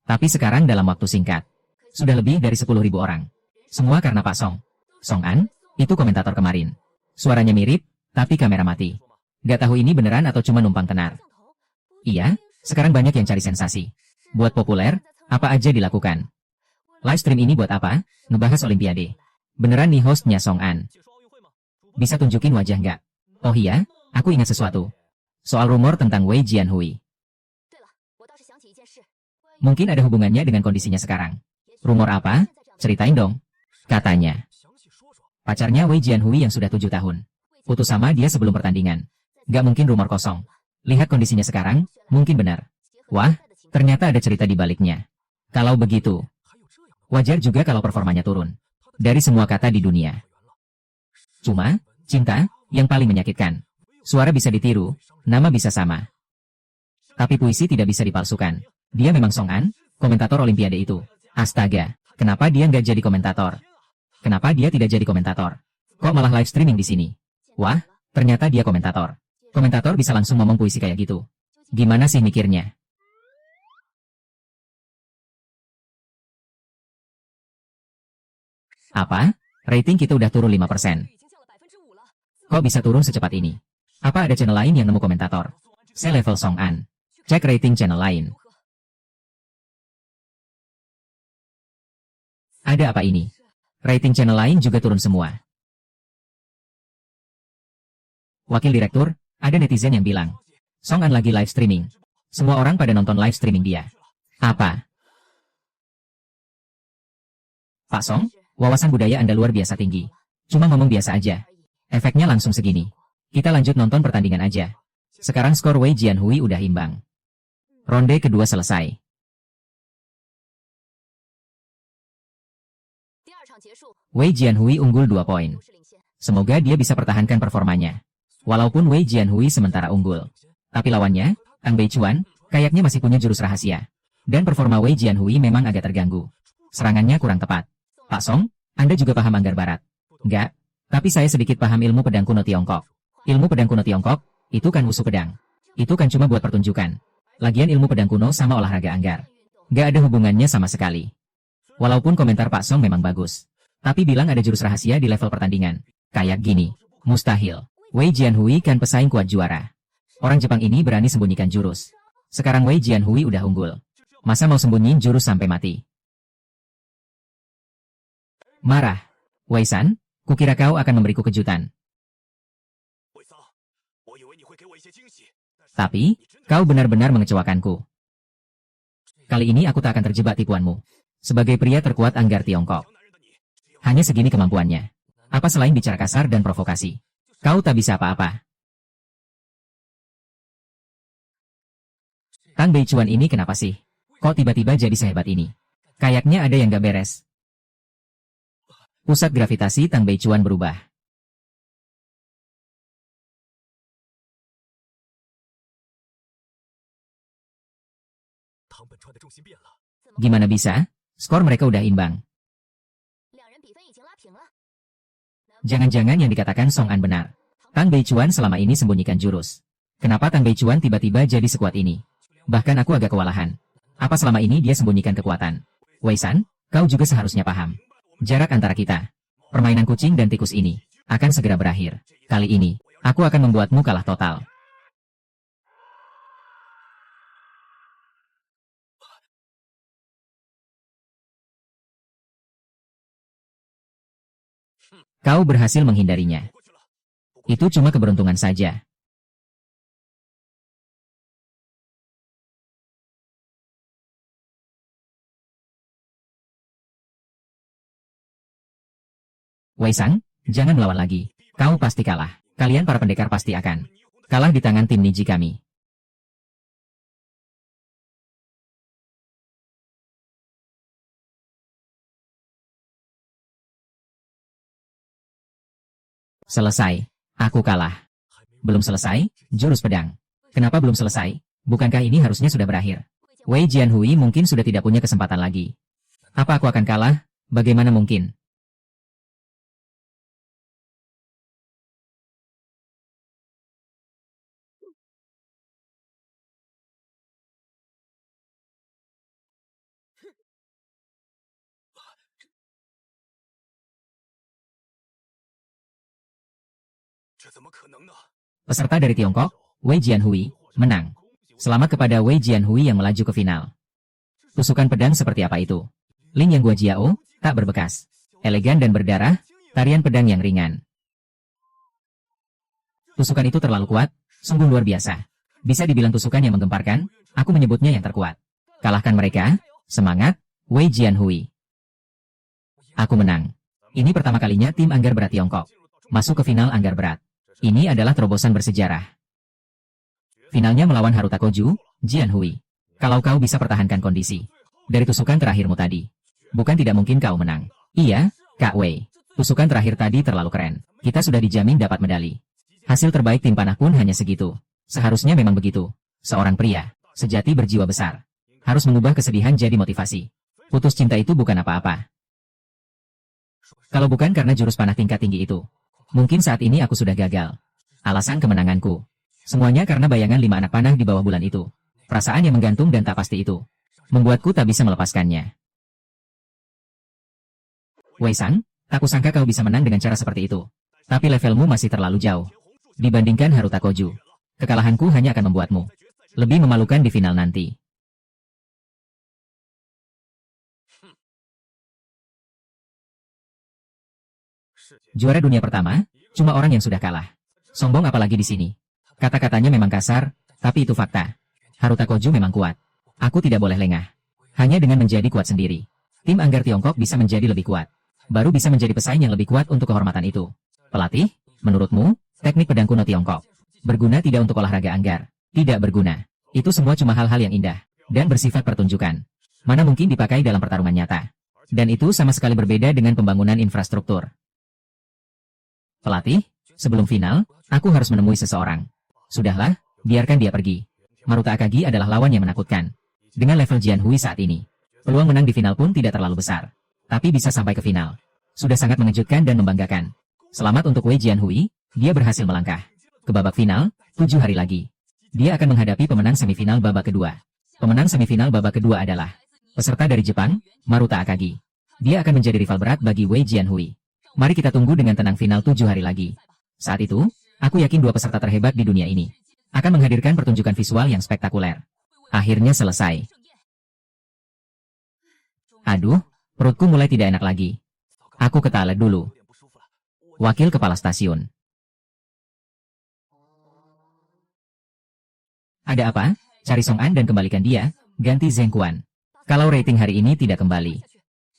Tapi sekarang dalam waktu singkat, sudah lebih dari 10.000 orang. Semua karena Pak Song. Song An, itu komentator kemarin. Suaranya mirip, tapi kamera mati. Gak tahu ini beneran atau cuma numpang tenar. Iya, sekarang banyak yang cari sensasi. Buat populer, apa aja dilakukan. Live stream ini buat apa? Ngebahas Olimpiade. Beneran nih hostnya Song An. Bisa tunjukin wajah nggak? Oh iya, aku ingat sesuatu. Soal rumor tentang Wei Jianhui. Mungkin ada hubungannya dengan kondisinya sekarang. Rumor apa? Ceritain dong. Katanya, pacarnya Wei Jianhui yang sudah 7 tahun. Putus sama dia sebelum pertandingan. Gak mungkin rumor kosong. Lihat kondisinya sekarang, mungkin benar. Wah, ternyata ada cerita di baliknya. Kalau begitu, wajar juga kalau performanya turun. Dari semua kata di dunia. Cuma, cinta, yang paling menyakitkan. Suara bisa ditiru, nama bisa sama. Tapi puisi tidak bisa dipalsukan. Dia memang Song An, komentator Olimpiade itu. Astaga, kenapa dia nggak jadi komentator? Kenapa dia tidak jadi komentator? Kok malah live streaming di sini? Wah, ternyata dia komentator. Komentator bisa langsung ngomong puisi kayak gitu. Gimana sih mikirnya? Apa? Rating kita udah turun 5%. Kok bisa turun secepat ini? Apa ada channel lain yang nemu komentator? Saya level Song An. Cek rating channel lain. Ada apa ini? Rating channel lain juga turun semua. Wakil Direktur, ada netizen yang bilang, Song An lagi live streaming. Semua orang pada nonton live streaming dia. Apa? Pak Song, wawasan budaya Anda luar biasa tinggi. Cuma ngomong biasa aja. Efeknya langsung segini. Kita lanjut nonton pertandingan aja. Sekarang skor Wei Jianhui udah imbang. Ronde kedua selesai. Wei Jianhui unggul 2 poin. Semoga dia bisa pertahankan performanya. Walaupun Wei Jianhui sementara unggul. Tapi lawannya, Tang Beichuan, kayaknya masih punya jurus rahasia. Dan performa Wei Jianhui memang agak terganggu. Serangannya kurang tepat. Pak Song, Anda juga paham anggar barat? Enggak. Tapi saya sedikit paham ilmu pedang kuno Tiongkok. Ilmu pedang kuno Tiongkok, itu kan wushu pedang. Itu kan cuma buat pertunjukan. Lagian ilmu pedang kuno sama olahraga anggar. Gak ada hubungannya sama sekali. Walaupun komentar Pak Song memang bagus. Tapi bilang ada jurus rahasia di level pertandingan. Kayak gini. Mustahil. Wei Jianhui kan pesaing kuat juara. Orang Jepang ini berani sembunyikan jurus. Sekarang Wei Jianhui udah unggul. Masa mau sembunyiin jurus sampai mati? Marah. Wei San, kukira kau akan memberiku kejutan. Tapi, kau benar-benar mengecewakanku. Kali ini aku tak akan terjebak tipuanmu. Sebagai pria terkuat anggar Tiongkok. Hanya segini kemampuannya. Apa selain bicara kasar dan provokasi? Kau tak bisa apa-apa. Tang Beichuan ini kenapa sih? Kok tiba-tiba jadi sehebat ini? Kayaknya ada yang gak beres. Pusat gravitasi Tang Beichuan berubah. Gimana bisa? Skor mereka udah imbang. Jangan-jangan yang dikatakan Song An benar. Tang Beichuan selama ini sembunyikan jurus. Kenapa Tang Beichuan tiba-tiba jadi sekuat ini? Bahkan aku agak kewalahan. Apa selama ini dia sembunyikan kekuatan? Wei San, kau juga seharusnya paham. Jarak antara kita, permainan kucing dan tikus ini, akan segera berakhir. Kali ini, aku akan membuatmu kalah total. Kau berhasil menghindarinya. Itu cuma keberuntungan saja. Wei Sang, jangan melawan lagi. Kau pasti kalah. Kalian para pendekar pasti akan kalah di tangan tim ninja kami. Selesai. Aku kalah. Belum selesai, jurus pedang. Kenapa belum selesai? Bukankah ini harusnya sudah berakhir? Wei Jianhui mungkin sudah tidak punya kesempatan lagi. Apa aku akan kalah? Bagaimana mungkin? Peserta dari Tiongkok, Wei Jianhui, menang. Selamat kepada Wei Jianhui yang melaju ke final. Tusukan pedang seperti apa itu? Ling Yang Gua Jiao, tak berbekas. Elegan dan berdarah, tarian pedang yang ringan. Tusukan itu terlalu kuat, sungguh luar biasa. Bisa dibilang tusukan yang menggemparkan, aku menyebutnya yang terkuat. Kalahkan mereka, semangat, Wei Jianhui. Aku menang. Ini pertama kalinya tim anggar berat Tiongkok masuk ke final anggar berat. Ini adalah terobosan bersejarah. Finalnya melawan Haruta Koju, Jianhui. Kalau kau bisa pertahankan kondisi dari tusukan terakhirmu tadi, bukan tidak mungkin kau menang. Iya, Kak Wei. Tusukan terakhir tadi terlalu keren. Kita sudah dijamin dapat medali. Hasil terbaik tim panah pun hanya segitu. Seharusnya memang begitu. Seorang pria sejati berjiwa besar harus mengubah kesedihan jadi motivasi. Putus cinta itu bukan apa-apa. Kalau bukan karena jurus panah tingkat tinggi itu, mungkin saat ini aku sudah gagal. Alasan kemenanganku, semuanya karena bayangan 5 anak panah di bawah bulan itu. Perasaan yang menggantung dan tak pasti itu, membuatku tak bisa melepaskannya. Wei Sang, tak kusangka kau bisa menang dengan cara seperti itu. Tapi levelmu masih terlalu jauh dibandingkan Haruta Koju. Kekalahanku hanya akan membuatmu lebih memalukan di final nanti. Juara dunia pertama, cuma orang yang sudah kalah. Sombong apalagi di sini. Kata-katanya memang kasar, tapi itu fakta. Haruta Koju memang kuat. Aku tidak boleh lengah. Hanya dengan menjadi kuat sendiri, tim anggar Tiongkok bisa menjadi lebih kuat. Baru bisa menjadi pesaing yang lebih kuat untuk kehormatan itu. Pelatih, menurutmu, teknik pedang kuno Tiongkok berguna tidak untuk olahraga anggar? Tidak berguna. Itu semua cuma hal-hal yang indah dan bersifat pertunjukan. Mana mungkin dipakai dalam pertarungan nyata. Dan itu sama sekali berbeda dengan pembangunan infrastruktur. Pelatih, sebelum final, aku harus menemui seseorang. Sudahlah, biarkan dia pergi. Maruta Akagi adalah lawan yang menakutkan. Dengan level Jianhui saat ini, peluang menang di final pun tidak terlalu besar. Tapi bisa sampai ke final. Sudah sangat mengejutkan dan membanggakan. Selamat untuk Wei Jianhui, dia berhasil melangkah ke babak final, 7 hari lagi. Dia akan menghadapi pemenang semifinal babak kedua. Pemenang semifinal babak kedua adalah peserta dari Jepang, Maruta Akagi. Dia akan menjadi rival berat bagi Wei Jianhui. Mari kita tunggu dengan tenang final 7 hari lagi. Saat itu, aku yakin 2 peserta terhebat di dunia ini akan menghadirkan pertunjukan visual yang spektakuler. Akhirnya selesai. Aduh, perutku mulai tidak enak lagi. Aku ke toilet dulu. Wakil Kepala Stasiun. Ada apa? Cari Song An dan kembalikan dia, ganti Zheng Quan. Kalau rating hari ini tidak kembali,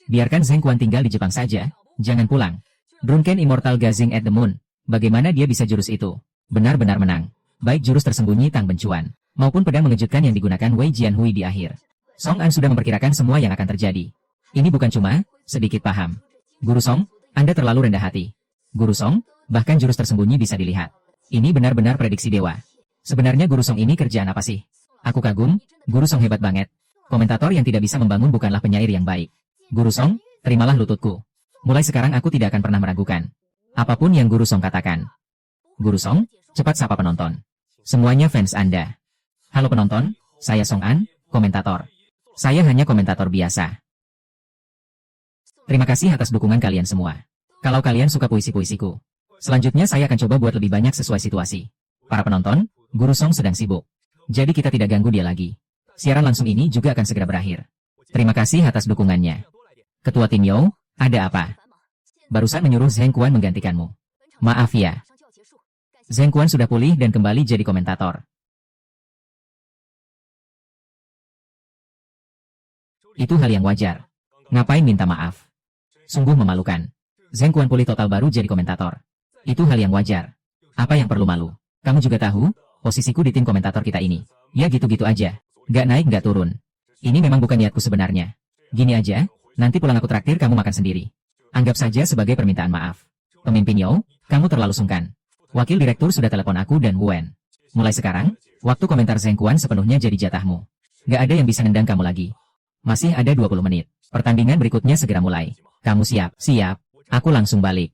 biarkan Zheng Quan tinggal di Jepang saja. Jangan pulang. Drunken Immortal Gazing at the Moon. Bagaimana dia bisa jurus itu? Benar-benar menang. Baik jurus tersembunyi Tang Bencuan, maupun pedang mengejutkan yang digunakan Wei Jianhui di akhir. Song An sudah memperkirakan semua yang akan terjadi. Ini bukan cuma sedikit paham. Guru Song, Anda terlalu rendah hati. Guru Song, bahkan jurus tersembunyi bisa dilihat. Ini benar-benar prediksi dewa. Sebenarnya Guru Song ini kerjaan apa sih? Aku kagum, Guru Song hebat banget. Komentator yang tidak bisa membangun bukanlah penyair yang baik. Guru Song, terimalah lututku. Mulai sekarang aku tidak akan pernah meragukan apapun yang Guru Song katakan. Guru Song, cepat sapa penonton. Semuanya fans Anda. Halo penonton, saya Song An, komentator. Saya hanya komentator biasa. Terima kasih atas dukungan kalian semua. Kalau kalian suka puisi-puisiku, selanjutnya saya akan coba buat lebih banyak sesuai situasi. Para penonton, Guru Song sedang sibuk. Jadi kita tidak ganggu dia lagi. Siaran langsung ini juga akan segera berakhir. Terima kasih atas dukungannya. Ketua Tim Yo, ada apa? Barusan menyuruh Zheng Quan menggantikanmu. Maaf ya. Zheng Quan sudah pulih dan kembali jadi komentator. Itu hal yang wajar. Ngapain minta maaf? Sungguh memalukan. Zheng Quan pulih total baru jadi komentator. Itu hal yang wajar. Apa yang perlu malu? Kamu juga tahu, posisiku di tim komentator kita ini. Ya gitu-gitu aja. Gak naik gak turun. Ini memang bukan niatku sebenarnya. Gini aja, nanti pulang aku traktir kamu makan sendiri. Anggap saja sebagai permintaan maaf. Pemimpin Yo, kamu terlalu sungkan. Wakil direktur sudah telepon aku dan Wen. Mulai sekarang, waktu komentar Zheng Quan sepenuhnya jadi jatahmu. Gak ada yang bisa nendang kamu lagi. Masih ada 20 menit. Pertandingan berikutnya segera mulai. Kamu siap? Siap. Aku langsung balik.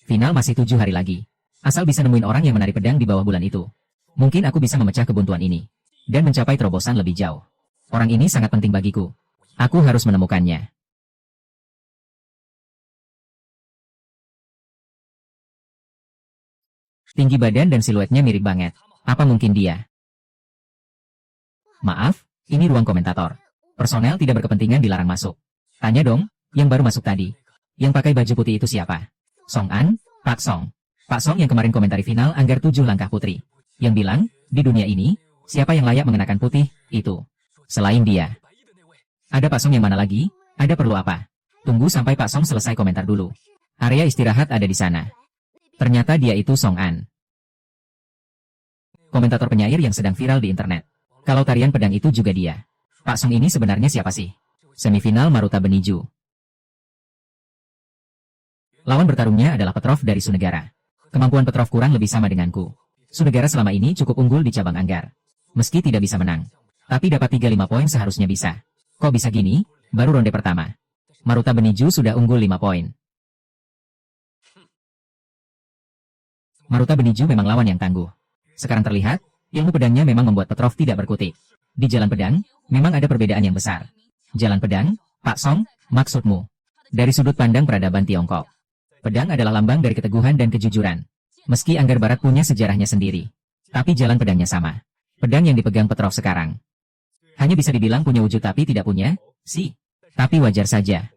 Final masih 7 hari lagi. Asal bisa nemuin orang yang menari pedang di bawah bulan itu. Mungkin aku bisa memecah kebuntuan ini. Dan mencapai terobosan lebih jauh. Orang ini sangat penting bagiku. Aku harus menemukannya. Tinggi badan dan siluetnya mirip banget. Apa mungkin dia? Maaf, ini ruang komentator. Personel tidak berkepentingan dilarang masuk. Tanya dong, yang baru masuk tadi. Yang pakai baju putih itu siapa? Song An, Pak Song. Pak Song yang kemarin komentari final Anggar 7 Langkah Putri. Yang bilang, di dunia ini, siapa yang layak mengenakan putih, itu. Selain dia. Ada Pak Song yang mana lagi? Ada perlu apa? Tunggu sampai Pak Song selesai komentar dulu. Area istirahat ada di sana. Ternyata dia itu Song An. Komentator penyair yang sedang viral di internet. Kalau tarian pedang itu juga dia. Pak Song ini sebenarnya siapa sih? Semifinal Maruta Beniju. Lawan bertarungnya adalah Petrov dari Sunegara. Kemampuan Petrov kurang lebih sama denganku. Sunegara selama ini cukup unggul di cabang Anggar. Meski tidak bisa menang. Tapi dapat 35 poin seharusnya bisa. Kok bisa gini? Baru ronde pertama. Maruta Beniju sudah unggul 5 poin. Maruta Beniju memang lawan yang tangguh. Sekarang terlihat, ilmu pedangnya memang membuat Petrov tidak berkutik. Di jalan pedang, memang ada perbedaan yang besar. Jalan pedang, Pak Song, maksudmu. Dari sudut pandang peradaban Tiongkok. Pedang adalah lambang dari keteguhan dan kejujuran. Meski Anggar Barat punya sejarahnya sendiri. Tapi jalan pedangnya sama. Pedang yang dipegang Petrov sekarang. Hanya bisa dibilang punya wujud tapi tidak punya, sih. Tapi wajar saja.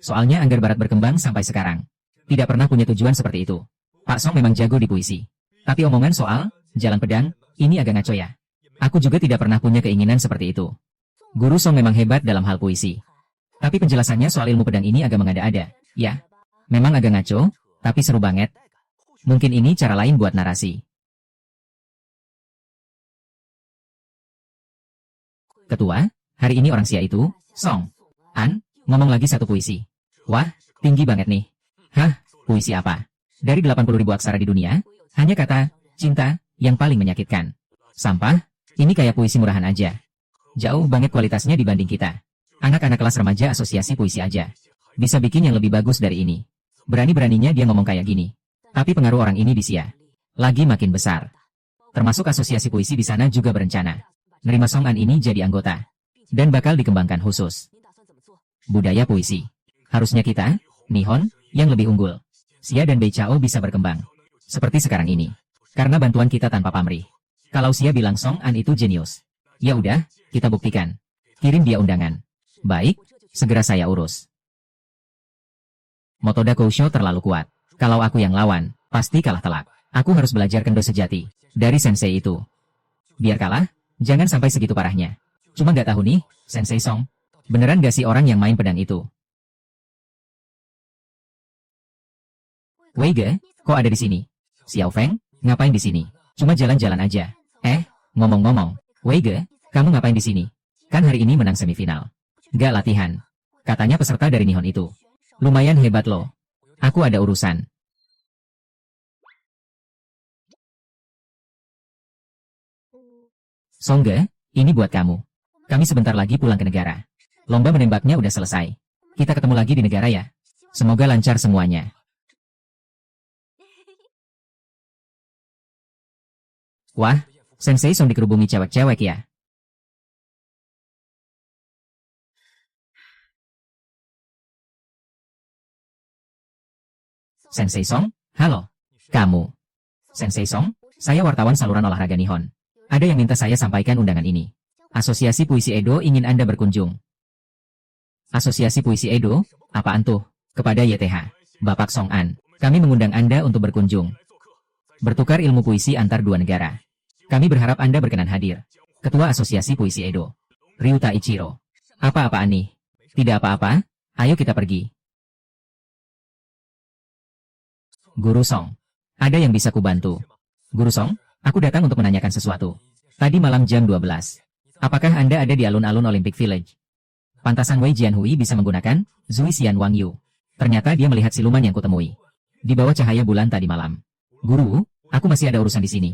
Soalnya Anggar Barat berkembang sampai sekarang. Tidak pernah punya tujuan seperti itu. Pak Song memang jago di puisi. Tapi omongan soal jalan pedang, ini agak ngaco ya. Aku juga tidak pernah punya keinginan seperti itu. Guru Song memang hebat dalam hal puisi. Tapi penjelasannya soal ilmu pedang ini agak mengada-ada. Ya, memang agak ngaco, tapi seru banget. Mungkin ini cara lain buat narasi. Ketua, hari ini orang Sia itu, Song An, ngomong lagi satu puisi. Wah, tinggi banget nih. Hah, puisi apa? Dari 80.000 aksara di dunia, hanya kata, cinta, yang paling menyakitkan. Sampah, ini kayak puisi murahan aja. Jauh banget kualitasnya dibanding kita. Anak-anak kelas remaja asosiasi puisi aja. Bisa bikin yang lebih bagus dari ini. Berani-beraninya dia ngomong kayak gini. Tapi pengaruh orang ini di Sia lagi makin besar. Termasuk asosiasi puisi di sana juga berencana nerima Song An ini jadi anggota. Dan bakal dikembangkan khusus. Budaya puisi. Harusnya kita, Nihon, yang lebih unggul. Sia dan Bei Chao bisa berkembang. Seperti sekarang ini. Karena bantuan kita tanpa pamrih. Kalau Sia bilang Song An itu jenius. Ya udah, kita buktikan. Kirim dia undangan. Baik, segera saya urus. Motoda Kousho terlalu kuat. Kalau aku yang lawan, pasti kalah telak. Aku harus belajar kendo sejati. Dari sensei itu. Biar kalah, jangan sampai segitu parahnya. Cuma nggak tahu nih, Sensei Song. Beneran gak sih orang yang main pedang itu? Weige, kok ada di sini? Xiao Feng, ngapain di sini? Cuma jalan-jalan aja. Ngomong-ngomong, Weige, kamu ngapain di sini? Kan hari ini menang semifinal. Gak latihan. Katanya peserta dari Nihon itu. Lumayan hebat loh. Aku ada urusan. Songge, Ini buat kamu. Kami sebentar lagi pulang ke negara. Lomba menembaknya udah selesai. Kita ketemu lagi di negara ya. Semoga lancar semuanya. Wah, Sensei Song dikerubungi cewek-cewek ya. Sensei Song, halo. Kamu. Sensei Song, saya wartawan saluran olahraga Nihon. Ada yang minta saya sampaikan undangan ini. Asosiasi Puisi Edo ingin Anda berkunjung. Asosiasi Puisi Edo, apaan tuh? Kepada YTH. Bapak Song An, kami mengundang Anda untuk berkunjung. Bertukar ilmu puisi antar dua negara. Kami berharap Anda berkenan hadir. Ketua Asosiasi Puisi Edo. Ryuta Ichiro. Apa-apaan nih? Tidak apa-apa, ayo kita pergi. Guru Song. Ada yang bisa kubantu? Guru Song, aku datang untuk menanyakan sesuatu. Tadi malam jam 12. Apakah Anda ada di alun-alun Olympic Village? Pantasan Wei Jianhui bisa menggunakan Zui Xian Wang Yu. Ternyata dia melihat siluman yang kutemui. Di bawah cahaya bulan tadi malam. Guru, aku masih ada urusan di sini.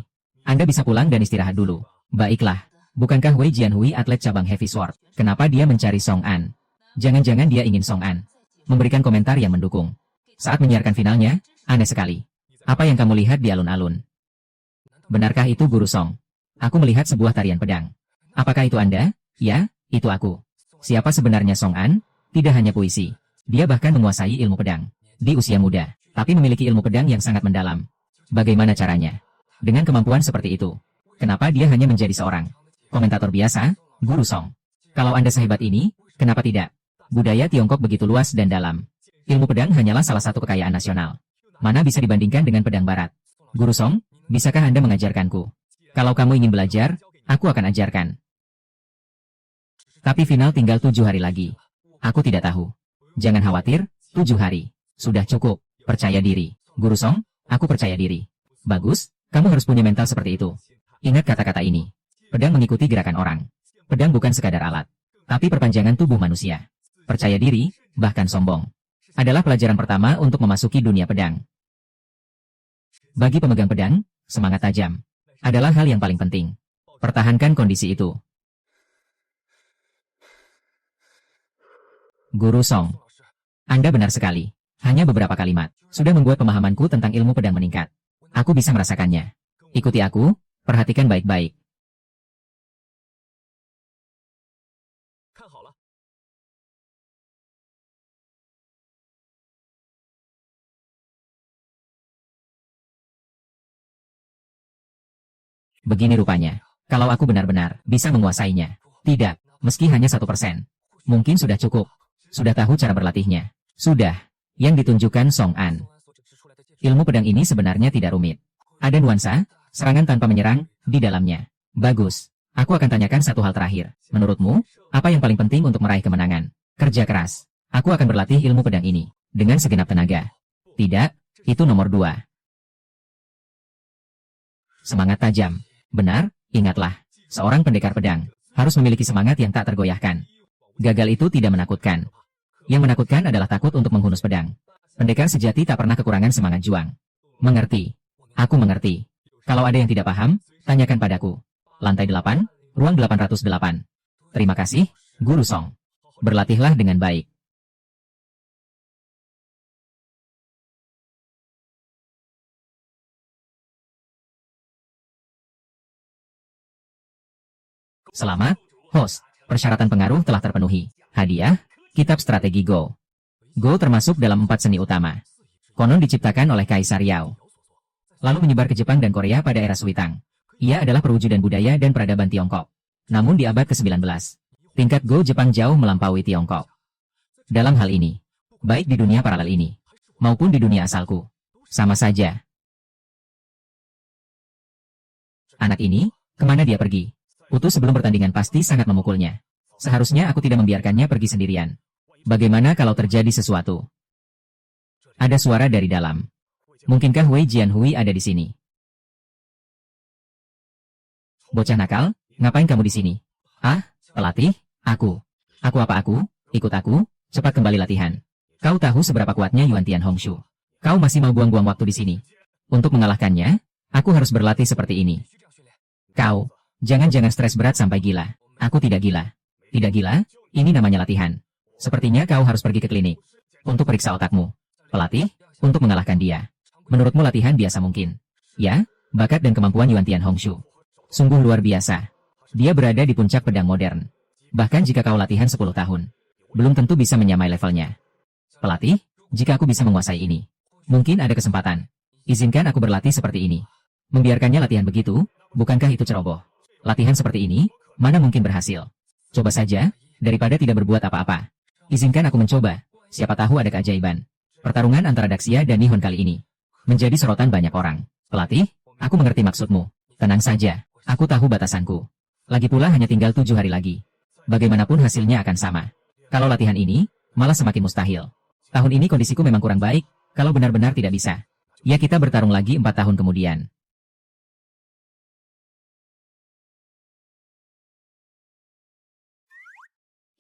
Anda bisa pulang dan istirahat dulu. Baiklah. Bukankah Wei Jianhui atlet cabang heavy sword? Kenapa dia mencari Song An? Jangan-jangan dia ingin Song An memberikan komentar yang mendukung. Saat menyiarkan finalnya, aneh sekali. Apa yang kamu lihat di alun-alun? Benarkah itu Guru Song? Aku melihat sebuah tarian pedang. Apakah itu Anda? Ya, itu aku. Siapa sebenarnya Song An? Tidak hanya puisi. Dia bahkan menguasai ilmu pedang. Di usia muda, tapi memiliki ilmu pedang yang sangat mendalam. Bagaimana caranya? Dengan kemampuan seperti itu. Kenapa dia hanya menjadi seorang komentator biasa? Guru Song. Kalau Anda sehebat ini, kenapa tidak? Budaya Tiongkok begitu luas dan dalam. Ilmu pedang hanyalah salah satu kekayaan nasional. Mana bisa dibandingkan dengan pedang barat? Guru Song, bisakah Anda mengajarkanku? Kalau kamu ingin belajar, aku akan ajarkan. Tapi final tinggal 7 hari lagi. Aku tidak tahu. Jangan khawatir, 7 hari. Sudah cukup. Percaya diri. Guru Song, aku percaya diri. Bagus, kamu harus punya mental seperti itu. Ingat kata-kata ini. Pedang mengikuti gerakan orang. Pedang bukan sekadar alat, tapi perpanjangan tubuh manusia. Percaya diri, bahkan sombong, adalah pelajaran pertama untuk memasuki dunia pedang. Bagi pemegang pedang, semangat tajam adalah hal yang paling penting. Pertahankan kondisi itu. Guru Song. Anda benar sekali. Hanya beberapa kalimat sudah membuat pemahamanku tentang ilmu pedang meningkat. Aku bisa merasakannya. Ikuti aku, perhatikan baik-baik. Begini rupanya. Kalau aku benar-benar bisa menguasainya. Tidak, meski hanya 1%. Mungkin sudah cukup. Sudah tahu cara berlatihnya. Sudah. Yang ditunjukkan Song An. Ilmu pedang ini sebenarnya tidak rumit. Ada nuansa, serangan tanpa menyerang, di dalamnya. Bagus. Aku akan tanyakan satu hal terakhir. Menurutmu, apa yang paling penting untuk meraih kemenangan? Kerja keras. Aku akan berlatih ilmu pedang ini dengan segenap tenaga. Tidak, itu nomor 2. Semangat tajam. Benar, ingatlah. Seorang pendekar pedang harus memiliki semangat yang tak tergoyahkan. Gagal itu tidak menakutkan. Yang menakutkan adalah takut untuk menghunus pedang. Pendekar sejati tak pernah kekurangan semangat juang. Mengerti. Aku mengerti. Kalau ada yang tidak paham, tanyakan padaku. Lantai 8, ruang 808. Terima kasih, Guru Song. Berlatihlah dengan baik. Selamat, host. Persyaratan pengaruh telah terpenuhi. Hadiah, kitab strategi Go. Go termasuk dalam 4 seni utama. Konon diciptakan oleh Kaisar Yao. Lalu menyebar ke Jepang dan Korea pada era Sui Tang. Ia adalah perwujudan budaya dan peradaban Tiongkok. Namun di abad ke-19, tingkat Go Jepang jauh melampaui Tiongkok. Dalam hal ini, baik di dunia paralel ini, maupun di dunia asalku, sama saja. Anak ini, kemana dia pergi? Utus sebelum pertandingan pasti sangat memukulnya. Seharusnya aku tidak membiarkannya pergi sendirian. Bagaimana kalau terjadi sesuatu? Ada suara dari dalam. Mungkinkah Wei Jianhui ada di sini? Bocah nakal, ngapain kamu di sini? Ah, pelatih, aku. Aku apa aku? Ikut aku, cepat kembali latihan. Kau tahu seberapa kuatnya Yuan Tian Hongshu. Kau masih mau buang-buang waktu di sini. Untuk mengalahkannya, aku harus berlatih seperti ini. Kau, Jangan-jangan stres berat sampai gila. Aku tidak gila. Tidak gila, ini namanya latihan. Sepertinya kau harus pergi ke klinik. Untuk periksa otakmu. Pelatih, untuk mengalahkan dia. Menurutmu latihan biasa mungkin? Ya, bakat dan kemampuan Yuan Tian Hongshu. Sungguh luar biasa. Dia berada di puncak pedang modern. Bahkan jika kau latihan 10 tahun, belum tentu bisa menyamai levelnya. Pelatih, jika aku bisa menguasai ini, mungkin ada kesempatan. Izinkan aku berlatih seperti ini. Membiarkannya latihan begitu, bukankah itu ceroboh? Latihan seperti ini, mana mungkin berhasil? Coba saja, daripada tidak berbuat apa-apa. Izinkan aku mencoba, siapa tahu ada keajaiban. Pertarungan antara Daxia dan Nihon kali ini menjadi sorotan banyak orang. Pelatih, aku mengerti maksudmu. Tenang saja, aku tahu batasanku. Lagi pula hanya tinggal 7 hari lagi. Bagaimanapun hasilnya akan sama. Kalau latihan ini, malah semakin mustahil. Tahun ini kondisiku memang kurang baik, kalau benar-benar tidak bisa. Ya kita bertarung lagi 4 tahun kemudian.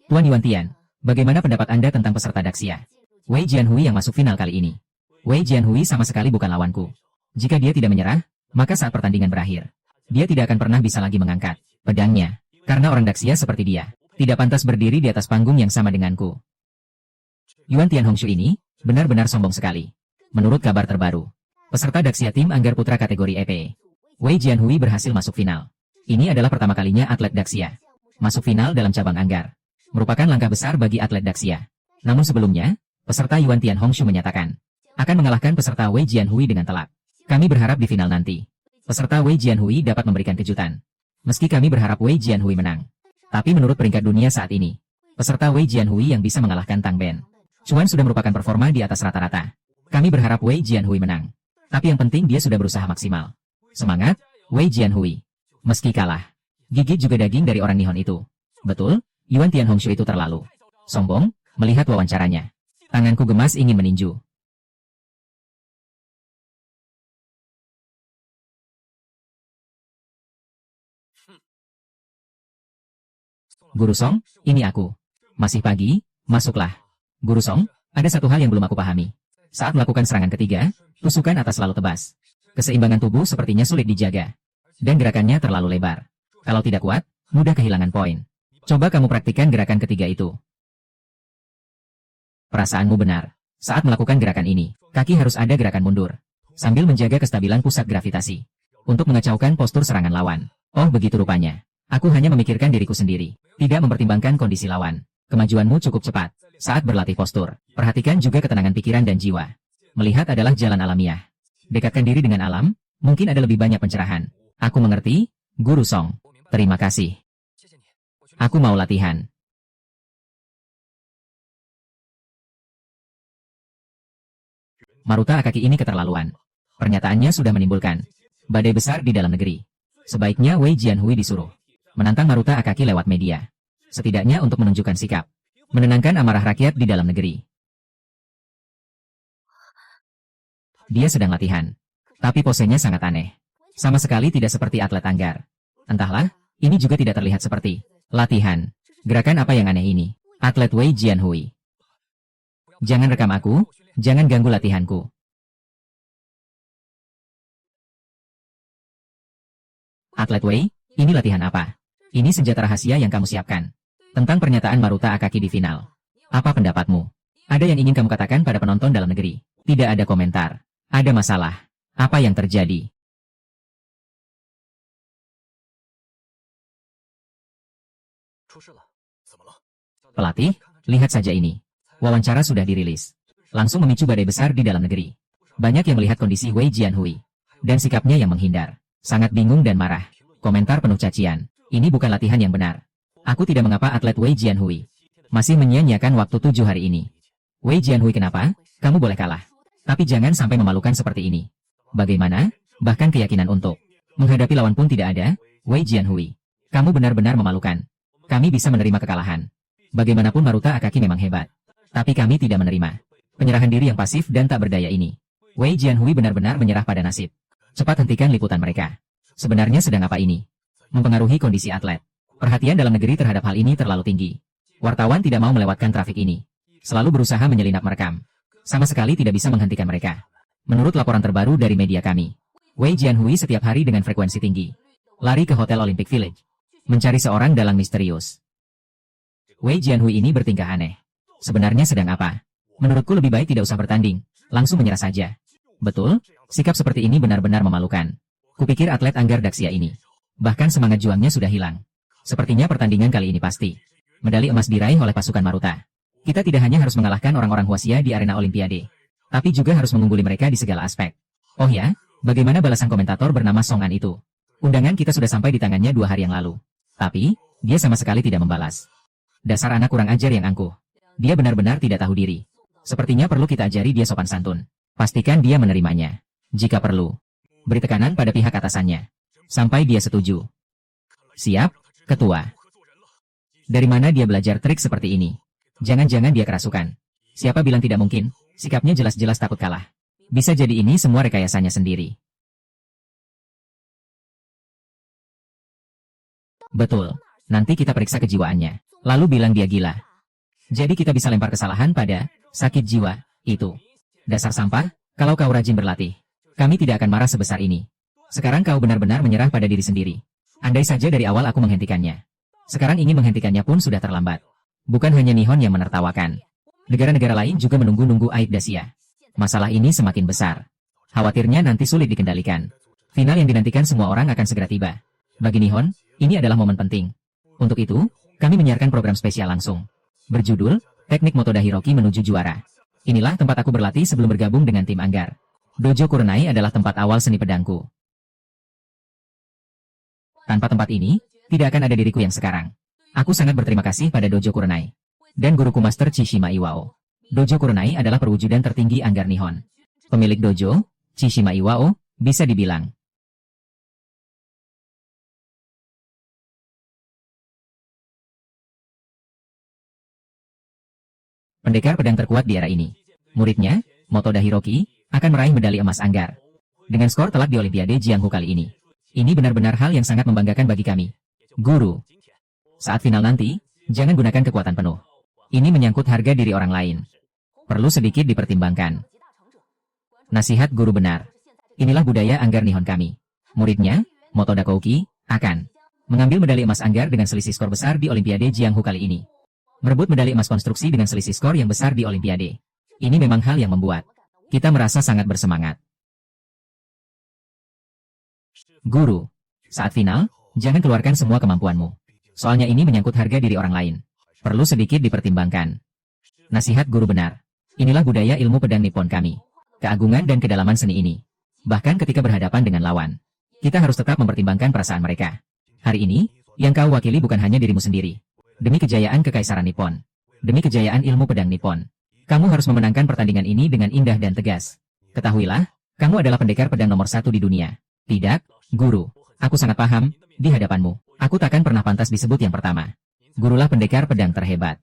Tuan Yuan Tian, bagaimana pendapat Anda tentang peserta Daxia? Wei Jianhui yang masuk final kali ini. Wei Jianhui sama sekali bukan lawanku. Jika dia tidak menyerah, maka saat pertandingan berakhir, dia tidak akan pernah bisa lagi mengangkat pedangnya. Karena orang Daxia seperti dia, tidak pantas berdiri di atas panggung yang sama denganku. Yuan Tian Hongshu ini, benar-benar sombong sekali. Menurut kabar terbaru, peserta Daxia tim Anggar Putra kategori EP, Wei Jianhui berhasil masuk final. Ini adalah pertama kalinya atlet Daxia masuk final dalam cabang Anggar. Merupakan langkah besar bagi atlet Daxia. Namun sebelumnya, peserta Yuan Tian Hongshu menyatakan akan mengalahkan peserta Wei Jianhui dengan telak. Kami berharap di final nanti, peserta Wei Jianhui dapat memberikan kejutan. Meski kami berharap Wei Jianhui menang. Tapi menurut peringkat dunia saat ini, peserta Wei Jianhui yang bisa mengalahkan Tang Ben Chuan sudah merupakan performa di atas rata-rata. Kami berharap Wei Jianhui menang. Tapi yang penting dia sudah berusaha maksimal. Semangat, Wei Jianhui. Meski kalah, gigit juga daging dari orang Nihon itu. Betul, Yuan Tian Hongshu itu terlalu sombong. Melihat wawancaranya, tanganku gemas ingin meninju. Guru Song, ini aku. Masih pagi, masuklah. Guru Song, ada satu hal yang belum aku pahami. Saat melakukan serangan ketiga, tusukan atas selalu tebas. Keseimbangan tubuh sepertinya sulit dijaga. Dan gerakannya terlalu lebar. Kalau tidak kuat, mudah kehilangan poin. Coba kamu praktikkan gerakan ketiga itu. Perasaanmu benar. Saat melakukan gerakan ini, kaki harus ada gerakan mundur. Sambil menjaga kestabilan pusat gravitasi. Untuk mengacaukan postur serangan lawan. Oh begitu rupanya. Aku hanya memikirkan diriku sendiri. Tidak mempertimbangkan kondisi lawan. Kemajuanmu cukup cepat. Saat berlatih postur, perhatikan juga ketenangan pikiran dan jiwa. Melihat adalah jalan alamiah. Dekatkan diri dengan alam, mungkin ada lebih banyak pencerahan. Aku mengerti, Guru Song. Terima kasih. Aku mau latihan. Maruta Akaki ini keterlaluan. Pernyataannya sudah menimbulkan badai besar di dalam negeri. Sebaiknya Wei Jianhui disuruh menantang Maruta Akaki lewat media. Setidaknya untuk menunjukkan sikap. Menenangkan amarah rakyat di dalam negeri. Dia sedang latihan. Tapi posenya sangat aneh. Sama sekali tidak seperti atlet Anggar. Entahlah, ini juga tidak terlihat seperti latihan. Gerakan apa yang aneh ini? Atlet Wei Jianhui. Jangan rekam aku, jangan ganggu latihanku. Atlet Wei, ini latihan apa? Ini senjata rahasia yang kamu siapkan. Tentang pernyataan Maruta Akaki di final. Apa pendapatmu? Ada yang ingin kamu katakan pada penonton dalam negeri? Tidak ada komentar. Ada masalah. Apa yang terjadi? Pelatih, lihat saja ini. Wawancara sudah dirilis. Langsung memicu badai besar di dalam negeri. Banyak yang melihat kondisi Wei Jianhui. Dan sikapnya yang menghindar. Sangat bingung dan marah. Komentar penuh cacian. Ini bukan latihan yang benar. Aku tidak mengapa atlet Wei Jianhui masih menyia-nyiakan waktu 7 hari ini. Wei Jianhui kenapa? Kamu boleh kalah. Tapi jangan sampai memalukan seperti ini. Bagaimana? Bahkan keyakinan untuk menghadapi lawan pun tidak ada, Wei Jianhui. Kamu benar-benar memalukan. Kami bisa menerima kekalahan. Bagaimanapun Maruta Akaki memang hebat. Tapi kami tidak menerima penyerahan diri yang pasif dan tak berdaya ini. Wei Jianhui benar-benar menyerah pada nasib. Cepat hentikan liputan mereka. Sebenarnya sedang apa ini? Mempengaruhi kondisi atlet. Perhatian dalam negeri terhadap hal ini terlalu tinggi. Wartawan tidak mau melewatkan trafik ini. Selalu berusaha menyelinap merekam. Sama sekali tidak bisa menghentikan mereka. Menurut laporan terbaru dari media kami, Wei Jianhui setiap hari dengan frekuensi tinggi lari ke Hotel Olympic Village. Mencari seorang dalang misterius. Wei Jianhui ini bertingkah aneh. Sebenarnya sedang apa? Menurutku lebih baik tidak usah bertanding, langsung menyerah saja. Betul, sikap seperti ini benar-benar memalukan. Kupikir atlet Anggar Daxia ini. Bahkan semangat juangnya sudah hilang. Sepertinya pertandingan kali ini pasti. Medali emas diraih oleh pasukan Maruta. Kita tidak hanya harus mengalahkan orang-orang Huaxia di arena Olimpiade, tapi juga harus mengungguli mereka di segala aspek. Oh ya, bagaimana balasan komentator bernama Song An itu? Undangan kita sudah sampai di tangannya 2 hari yang lalu. Tapi, dia sama sekali tidak membalas. Dasar anak kurang ajar yang angkuh. Dia benar-benar tidak tahu diri. Sepertinya perlu kita ajari dia sopan santun. Pastikan dia menerimanya. Jika perlu, beri tekanan pada pihak atasannya. Sampai dia setuju. Siap, Ketua. Dari mana dia belajar trik seperti ini? Jangan-jangan dia kerasukan. Siapa bilang tidak mungkin? Sikapnya jelas-jelas takut kalah. Bisa jadi ini semua rekayasanya sendiri. Betul. Nanti kita periksa kejiwaannya. Lalu bilang dia gila. Jadi kita bisa lempar kesalahan pada sakit jiwa itu. Dasar sampah, kalau kau rajin berlatih, kami tidak akan marah sebesar ini. Sekarang kau benar-benar menyerah pada diri sendiri. Andai saja dari awal aku menghentikannya. Sekarang ingin menghentikannya pun sudah terlambat. Bukan hanya Nihon yang menertawakan. Negara-negara lain juga menunggu-nunggu aib Dacia. Masalah ini semakin besar. Khawatirnya nanti sulit dikendalikan. Final yang dinantikan semua orang akan segera tiba. Bagi Nihon, ini adalah momen penting. Untuk itu, kami menyiarkan program spesial langsung. Berjudul, Teknik Motoda Hiroki Menuju Juara. Inilah tempat aku berlatih sebelum bergabung dengan tim Anggar. Dojo Kurenai adalah tempat awal seni pedangku. Tanpa tempat ini, tidak akan ada diriku yang sekarang. Aku sangat berterima kasih pada Dojo Kurenai. Dan guruku Master Chishima Iwao. Dojo Kurenai adalah perwujudan tertinggi Anggar Nihon. Pemilik dojo, Chishima Iwao, bisa dibilang. Pendekar pedang terkuat di era ini. Muridnya, Motoda Hiroki, akan meraih medali emas Anggar. Dengan skor telak di Olimpiade Jianghu kali ini. Ini benar-benar hal yang sangat membanggakan bagi kami. Guru. Saat final nanti, jangan gunakan kekuatan penuh. Ini menyangkut harga diri orang lain. Perlu sedikit dipertimbangkan. Nasihat guru benar. Inilah budaya Anggar Nihon kami. Muridnya, Motoda Kouki, akan mengambil medali emas Anggar dengan selisih skor besar di Olimpiade Jianghu kali ini. Merebut medali emas konstruksi dengan selisih skor yang besar di Olimpiade. Ini memang hal yang membuat kita merasa sangat bersemangat. Guru, saat final, jangan keluarkan semua kemampuanmu. Soalnya ini menyangkut harga diri orang lain. Perlu sedikit dipertimbangkan. Nasihat guru benar. Inilah budaya ilmu pedang Nippon kami. Keagungan dan kedalaman seni ini. Bahkan ketika berhadapan dengan lawan, kita harus tetap mempertimbangkan perasaan mereka. Hari ini, yang kau wakili bukan hanya dirimu sendiri. Demi kejayaan Kekaisaran Nippon. Demi kejayaan ilmu pedang Nippon. Kamu harus memenangkan pertandingan ini dengan indah dan tegas. Ketahuilah, kamu adalah pendekar pedang nomor 1 di dunia. Tidak, guru. Aku sangat paham, di hadapanmu, aku takkan pernah pantas disebut yang pertama. Gurulah pendekar pedang terhebat.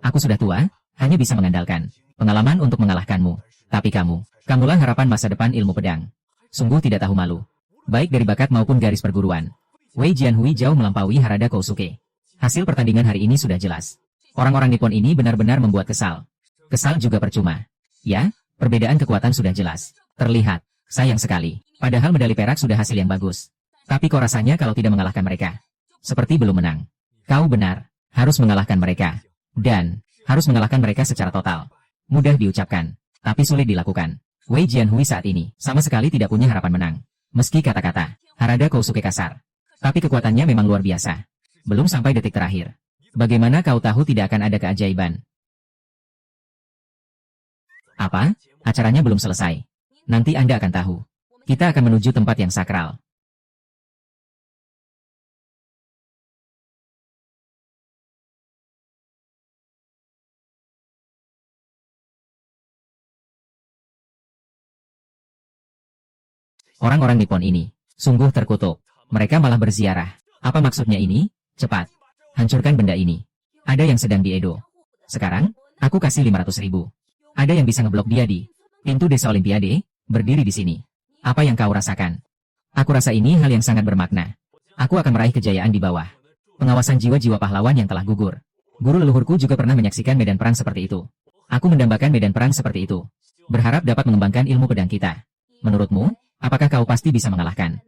Aku sudah tua, hanya bisa mengandalkan pengalaman untuk mengalahkanmu. Tapi kamulah harapan masa depan ilmu pedang. Sungguh tidak tahu malu. Baik dari bakat maupun garis perguruan. Wei Jianhui jauh melampaui Harada Kousuke. Hasil pertandingan hari ini sudah jelas. Orang-orang Nippon ini benar-benar membuat kesal. Kesal juga percuma. Ya, perbedaan kekuatan sudah jelas. Terlihat, sayang sekali. Padahal medali perak sudah hasil yang bagus. Tapi kok rasanya kalau tidak mengalahkan mereka? Seperti belum menang. Kau benar, harus mengalahkan mereka. Dan, harus mengalahkan mereka secara total. Mudah diucapkan, tapi sulit dilakukan. Wei Jianhui saat ini, sama sekali tidak punya harapan menang. Meski kata-kata, Harada Kousuke kasar. Tapi kekuatannya memang luar biasa. Belum sampai detik terakhir. Bagaimana kau tahu tidak akan ada keajaiban? Apa? Acaranya belum selesai. Nanti Anda akan tahu. Kita akan menuju tempat yang sakral. Orang-orang Nippon ini sungguh terkutuk. Mereka malah berziarah. Apa maksudnya ini? Cepat. Hancurkan benda ini. Ada yang sedang di Edo. Sekarang, aku kasih 500.000. Ada yang bisa ngeblok dia di pintu desa Olimpiade, berdiri di sini. Apa yang kau rasakan? Aku rasa ini hal yang sangat bermakna. Aku akan meraih kejayaan di bawah pengawasan jiwa-jiwa pahlawan yang telah gugur. Guru leluhurku juga pernah menyaksikan medan perang seperti itu. Aku mendambakan medan perang seperti itu. Berharap dapat mengembangkan ilmu pedang kita. Menurutmu, apakah kau pasti bisa mengalahkan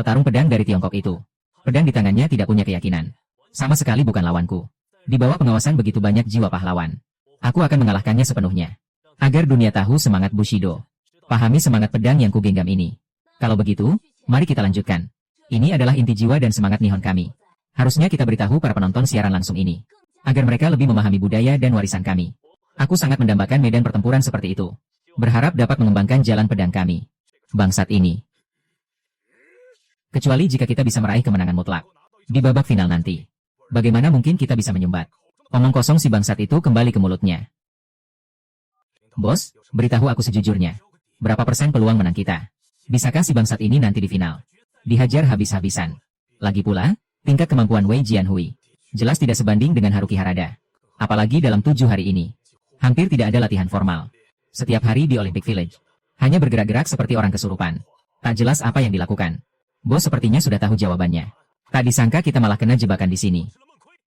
Petarung pedang dari Tiongkok itu. Pedang di tangannya tidak punya keyakinan. Sama sekali bukan lawanku. Di bawah pengawasan begitu banyak jiwa pahlawan. Aku akan mengalahkannya sepenuhnya. Agar dunia tahu semangat Bushido. Pahami semangat pedang yang kugenggam ini. Kalau begitu, mari kita lanjutkan. Ini adalah inti jiwa dan semangat Nihon kami. Harusnya kita beritahu para penonton siaran langsung ini. Agar mereka lebih memahami budaya dan warisan kami. Aku sangat mendambakan medan pertempuran seperti itu. Berharap dapat mengembangkan jalan pedang kami. Bangsat ini. Kecuali jika kita bisa meraih kemenangan mutlak. Di babak final nanti. Bagaimana mungkin kita bisa menyumbat? Omong kosong si bangsat itu kembali ke mulutnya. Bos, beritahu aku sejujurnya. Berapa persen peluang menang kita? Bisakah si bangsat ini nanti di final? Dihajar habis-habisan. Lagi pula, tingkat kemampuan Wei Jianhui jelas tidak sebanding dengan Haruki Harada. Apalagi dalam 7 hari ini. Hampir tidak ada latihan formal. Setiap hari di Olympic Village. Hanya bergerak-gerak seperti orang kesurupan. Tak jelas apa yang dilakukan. Bos sepertinya sudah tahu jawabannya. Tak disangka kita malah kena jebakan di sini.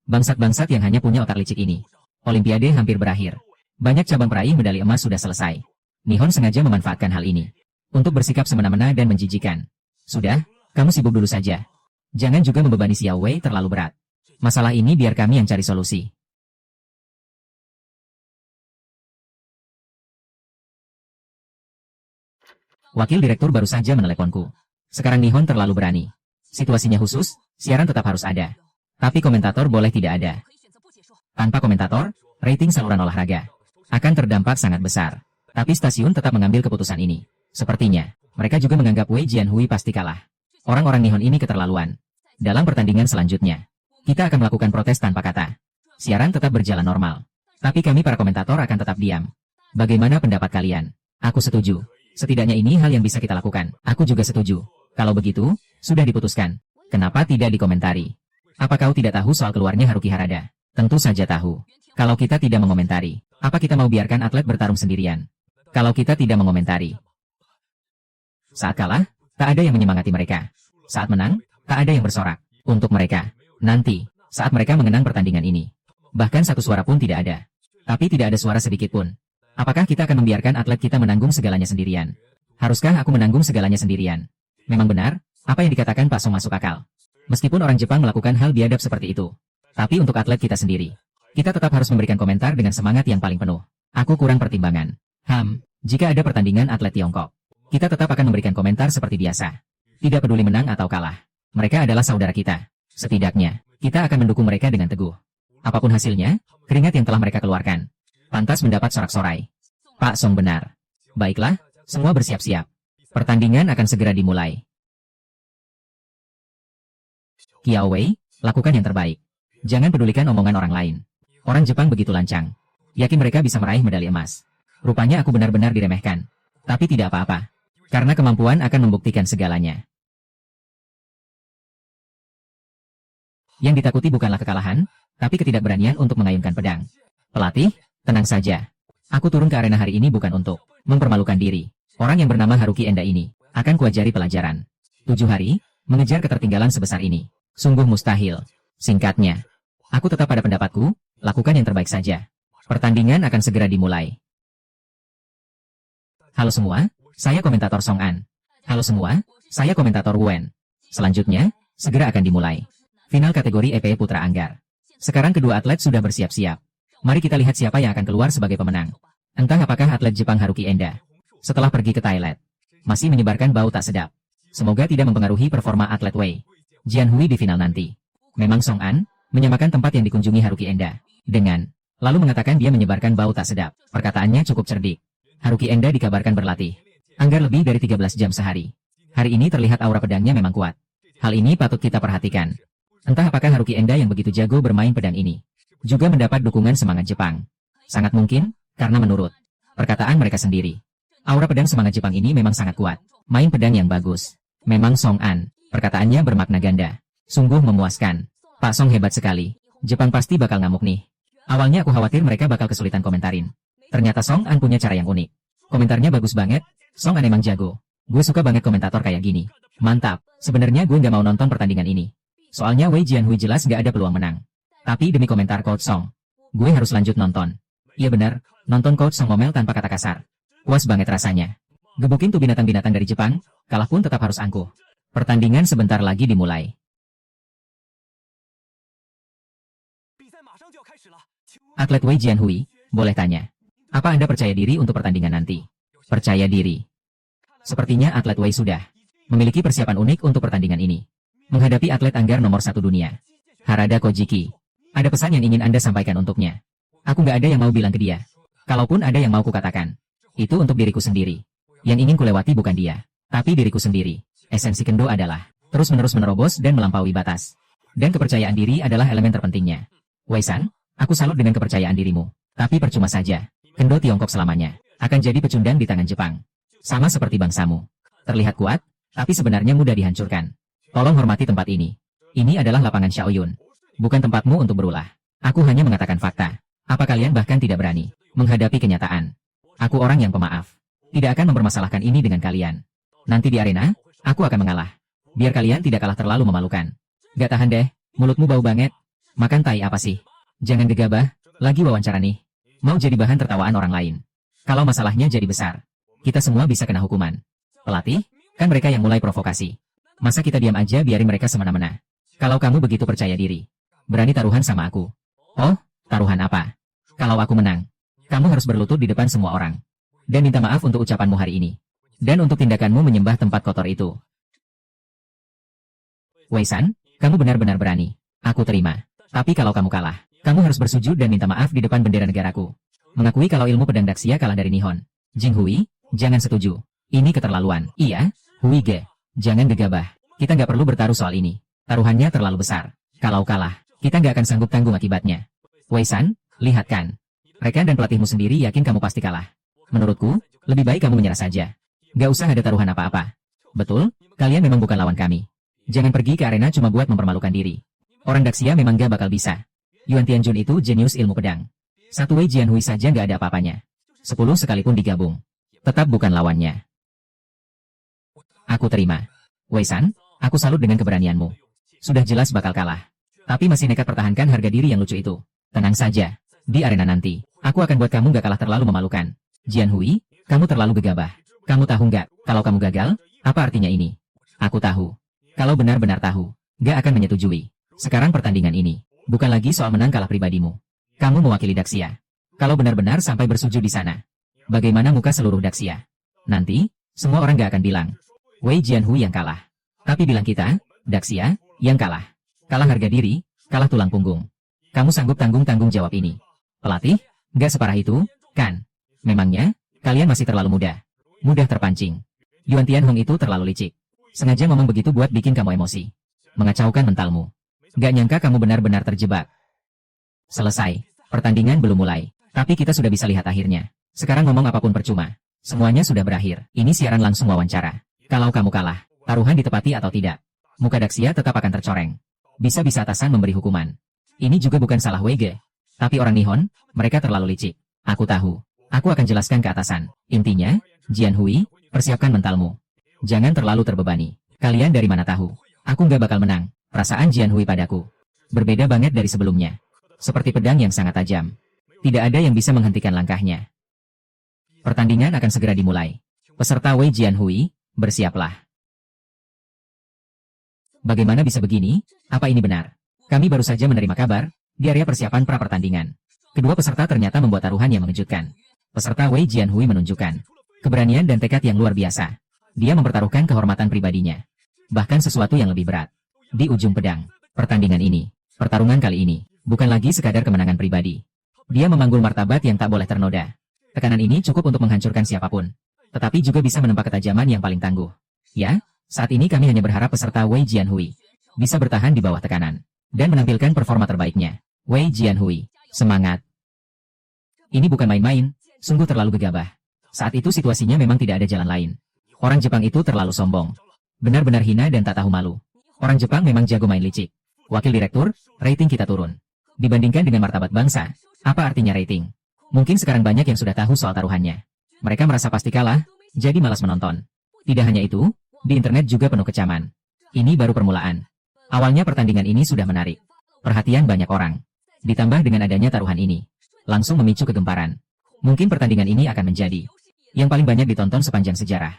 Bangsat-bangsat yang hanya punya otak licik ini. Olimpiade hampir berakhir. Banyak cabang peraih medali emas sudah selesai. Nihon sengaja memanfaatkan hal ini. Untuk bersikap semena-mena dan menjijikan. Sudah, kamu sibuk dulu saja. Jangan juga membebani Xiao Wei terlalu berat. Masalah ini biar kami yang cari solusi. Wakil direktur baru saja meneleponku. Sekarang Nihon terlalu berani. Situasinya khusus, siaran tetap harus ada. Tapi komentator boleh tidak ada. Tanpa komentator, rating saluran olahraga akan terdampak sangat besar. Tapi stasiun tetap mengambil keputusan ini. Sepertinya, mereka juga menganggap Wei Jianhui pasti kalah. Orang-orang Nihon ini keterlaluan. Dalam pertandingan selanjutnya, kita akan melakukan protes tanpa kata. Siaran tetap berjalan normal. Tapi kami para komentator akan tetap diam. Bagaimana pendapat kalian? Aku setuju. Setidaknya ini hal yang bisa kita lakukan. Aku juga setuju. Kalau begitu, sudah diputuskan. Kenapa tidak dikomentari? Apa kau tidak tahu soal keluarnya Haruki Harada? Tentu saja tahu. Kalau kita tidak mengomentari, apa kita mau biarkan atlet bertarung sendirian? Kalau kita tidak mengomentari. Saat kalah, tak ada yang menyemangati mereka. Saat menang, tak ada yang bersorak. Untuk mereka, nanti, saat mereka mengenang pertandingan ini. Bahkan satu suara pun tidak ada. Tapi tidak ada suara sedikit pun. Apakah kita akan membiarkan atlet kita menanggung segalanya sendirian? Haruskah aku menanggung segalanya sendirian? Memang benar, apa yang dikatakan Pak Song masuk akal. Meskipun orang Jepang melakukan hal biadab seperti itu. Tapi untuk atlet kita sendiri, kita tetap harus memberikan komentar dengan semangat yang paling penuh. Aku kurang pertimbangan. Jika ada pertandingan atlet Tiongkok, kita tetap akan memberikan komentar seperti biasa. Tidak peduli menang atau kalah. Mereka adalah saudara kita. Setidaknya, kita akan mendukung mereka dengan teguh. Apapun hasilnya, keringat yang telah mereka keluarkan pantas mendapat sorak-sorai. Pak Song benar. Baiklah, semua bersiap-siap. Pertandingan akan segera dimulai. Xiao Wei, lakukan yang terbaik. Jangan pedulikan omongan orang lain. Orang Jepang begitu lancang. Yakin mereka bisa meraih medali emas. Rupanya aku benar-benar diremehkan. Tapi tidak apa-apa. Karena kemampuan akan membuktikan segalanya. Yang ditakuti bukanlah kekalahan, tapi ketidakberanian untuk mengayunkan pedang. Pelatih, tenang saja. Aku turun ke arena hari ini bukan untuk mempermalukan diri. Orang yang bernama Haruki Enda ini akan kuajari pelajaran. 7 hari, mengejar ketertinggalan sebesar ini. Sungguh mustahil. Singkatnya, aku tetap pada pendapatku, lakukan yang terbaik saja. Pertandingan akan segera dimulai. Halo semua, saya komentator Song An. Halo semua, saya komentator Wen. Selanjutnya, segera akan dimulai. Final kategori EP Putra Anggar. Sekarang kedua atlet sudah bersiap-siap. Mari kita lihat siapa yang akan keluar sebagai pemenang. Entah apakah atlet Jepang Haruki Enda, setelah pergi ke toilet, masih menyebarkan bau tak sedap. Semoga tidak mempengaruhi performa atlet Wei Jianhui di final nanti. Memang Song An menyamakan tempat yang dikunjungi Haruki Enda dengan, lalu mengatakan dia menyebarkan bau tak sedap. Perkataannya cukup cerdik. Haruki Enda dikabarkan berlatih anggar lebih dari 13 jam sehari. Hari ini terlihat aura pedangnya memang kuat. Hal ini patut kita perhatikan. Entah apakah Haruki Enda yang begitu jago bermain pedang ini juga mendapat dukungan semangat Jepang. Sangat mungkin, karena menurut perkataan mereka sendiri, aura pedang semangat Jepang ini memang sangat kuat. Main pedang yang bagus. Memang Song An, perkataannya bermakna ganda. Sungguh memuaskan. Pak Song hebat sekali. Jepang pasti bakal ngamuk nih. Awalnya aku khawatir mereka bakal kesulitan komentarin. Ternyata Song An punya cara yang unik. Komentarnya bagus banget. Song An emang jago. Gue suka banget komentator kayak gini. Mantap. Sebenarnya gue nggak mau nonton pertandingan ini. Soalnya Wei Jianhui jelas nggak ada peluang menang. Tapi demi komentar Coach Song, gue harus lanjut nonton. Iya benar, nonton Coach Song ngomel tanpa kata kasar. Puas banget rasanya. Gebukin tuh binatang-binatang dari Jepang, kalah pun tetap harus angkuh. Pertandingan sebentar lagi dimulai. Atlet Wei Jianhui, boleh tanya. Apa Anda percaya diri untuk pertandingan nanti? Percaya diri. Sepertinya atlet Wei sudah memiliki persiapan unik untuk pertandingan ini. Menghadapi atlet anggar nomor 1 dunia. Harada Kojiki. Ada pesan yang ingin Anda sampaikan untuknya. Aku nggak ada yang mau bilang ke dia. Kalaupun ada yang mau kukatakan, itu untuk diriku sendiri. Yang ingin kulewati bukan dia, tapi diriku sendiri. Esensi kendo adalah terus-menerus menerobos dan melampaui batas. Dan kepercayaan diri adalah elemen terpentingnya. Wei-san, aku salut dengan kepercayaan dirimu. Tapi percuma saja. Kendo Tiongkok selamanya akan jadi pecundang di tangan Jepang. Sama seperti bangsamu. Terlihat kuat, tapi sebenarnya mudah dihancurkan. Tolong hormati tempat ini. Ini adalah lapangan Xiaoyun. Bukan tempatmu untuk berulah. Aku hanya mengatakan fakta. Apa kalian bahkan tidak berani menghadapi kenyataan? Aku orang yang pemaaf. Tidak akan mempermasalahkan ini dengan kalian. Nanti di arena, aku akan mengalah. Biar kalian tidak kalah terlalu memalukan. Gak tahan deh, mulutmu bau banget. Makan tai apa sih? Jangan gegabah, lagi wawancara nih. Mau jadi bahan tertawaan orang lain. Kalau masalahnya jadi besar, kita semua bisa kena hukuman. Pelatih, kan mereka yang mulai provokasi. Masa kita diam aja biarin mereka semena-mena? Kalau kamu begitu percaya diri, berani taruhan sama aku. Oh, taruhan apa? Kalau aku menang, kamu harus berlutut di depan semua orang. Dan minta maaf untuk ucapanmu hari ini. Dan untuk tindakanmu menyembah tempat kotor itu. Wei-san, kamu benar-benar berani. Aku terima. Tapi kalau kamu kalah, kamu harus bersujud dan minta maaf di depan bendera negaraku. Mengakui kalau ilmu pedang Daxia kalah dari Nihon. Jing Hui, jangan setuju. Ini keterlaluan. Iya, Hui Ge. Jangan gegabah. Kita nggak perlu bertaruh soal ini. Taruhannya terlalu besar. Kalau kalah, kita nggak akan sanggup tanggung akibatnya. Wei-san, lihat kan. Rekan dan pelatihmu sendiri yakin kamu pasti kalah. Menurutku, lebih baik kamu menyerah saja. Nggak usah ada taruhan apa-apa. Betul, kalian memang bukan lawan kami. Jangan pergi ke arena cuma buat mempermalukan diri. Orang Daxia memang gak bakal bisa. Yuan Tianjun itu jenius ilmu pedang. Satu Wei Jianhui saja gak ada apa-apanya. 10 sekalipun digabung, tetap bukan lawannya. Aku terima. Wei-san, aku salut dengan keberanianmu. Sudah jelas bakal kalah. Tapi masih nekat pertahankan harga diri yang lucu itu. Tenang saja. Di arena nanti, aku akan buat kamu gak kalah terlalu memalukan. Jianhui, kamu terlalu gegabah. Kamu tahu nggak, kalau kamu gagal, apa artinya ini? Aku tahu. Kalau benar-benar tahu, gak akan menyetujui. Sekarang pertandingan ini, bukan lagi soal menang kalah pribadimu. Kamu mewakili Daxia. Kalau benar-benar sampai bersujud di sana, bagaimana muka seluruh Daxia? Nanti, semua orang gak akan bilang, Wei Jianhui yang kalah. Tapi bilang kita, Daxia, yang kalah. Kalah harga diri, kalah tulang punggung. Kamu sanggup tanggung jawab ini? Pelatih, gak separah itu, kan? Memangnya, kalian masih terlalu muda. Mudah terpancing. Yuan Tianhong itu terlalu licik. Sengaja ngomong begitu buat bikin kamu emosi. Mengacaukan mentalmu. Gak nyangka kamu benar-benar terjebak. Selesai. Pertandingan belum mulai. Tapi kita sudah bisa lihat akhirnya. Sekarang ngomong apapun percuma. Semuanya sudah berakhir. Ini siaran langsung wawancara. Kalau kamu kalah, taruhan ditepati atau tidak, muka Daxia tetap akan tercoreng. Bisa-bisa atasan memberi hukuman. Ini juga bukan salah Wei Ge. Tapi orang Nihon, mereka terlalu licik. Aku tahu. Aku akan jelaskan ke atasan. Intinya, Jianhui, persiapkan mentalmu. Jangan terlalu terbebani. Kalian dari mana tahu? Aku nggak bakal menang. Perasaan Jianhui padaku berbeda banget dari sebelumnya. Seperti pedang yang sangat tajam. Tidak ada yang bisa menghentikan langkahnya. Pertandingan akan segera dimulai. Peserta Wei Jianhui, bersiaplah. Bagaimana bisa begini? Apa ini benar? Kami baru saja menerima kabar, di area persiapan pra-pertandingan. Kedua peserta ternyata membuat taruhan yang mengejutkan. Peserta Wei Jianhui menunjukkan keberanian dan tekad yang luar biasa. Dia mempertaruhkan kehormatan pribadinya. Bahkan sesuatu yang lebih berat. Di ujung pedang, pertandingan ini, pertarungan kali ini, bukan lagi sekadar kemenangan pribadi. Dia memanggul martabat yang tak boleh ternoda. Tekanan ini cukup untuk menghancurkan siapapun. Tetapi juga bisa menempa ketajaman yang paling tangguh. Ya, saat ini kami hanya berharap peserta Wei Jianhui bisa bertahan di bawah tekanan dan menampilkan performa terbaiknya. Wei Jianhui, semangat. Ini bukan main-main, sungguh terlalu gegabah. Saat itu situasinya memang tidak ada jalan lain. Orang Jepang itu terlalu sombong. Benar-benar hina dan tak tahu malu. Orang Jepang memang jago main licik. Wakil Direktur, rating kita turun. Dibandingkan dengan martabat bangsa, apa artinya rating? Mungkin sekarang banyak yang sudah tahu soal taruhannya. Mereka merasa pasti kalah, jadi malas menonton. Tidak hanya itu, di internet juga penuh kecaman. Ini baru permulaan. Awalnya pertandingan ini sudah menarik perhatian banyak orang. Ditambah dengan adanya taruhan ini, langsung memicu kegemparan. Mungkin pertandingan ini akan menjadi yang paling banyak ditonton sepanjang sejarah.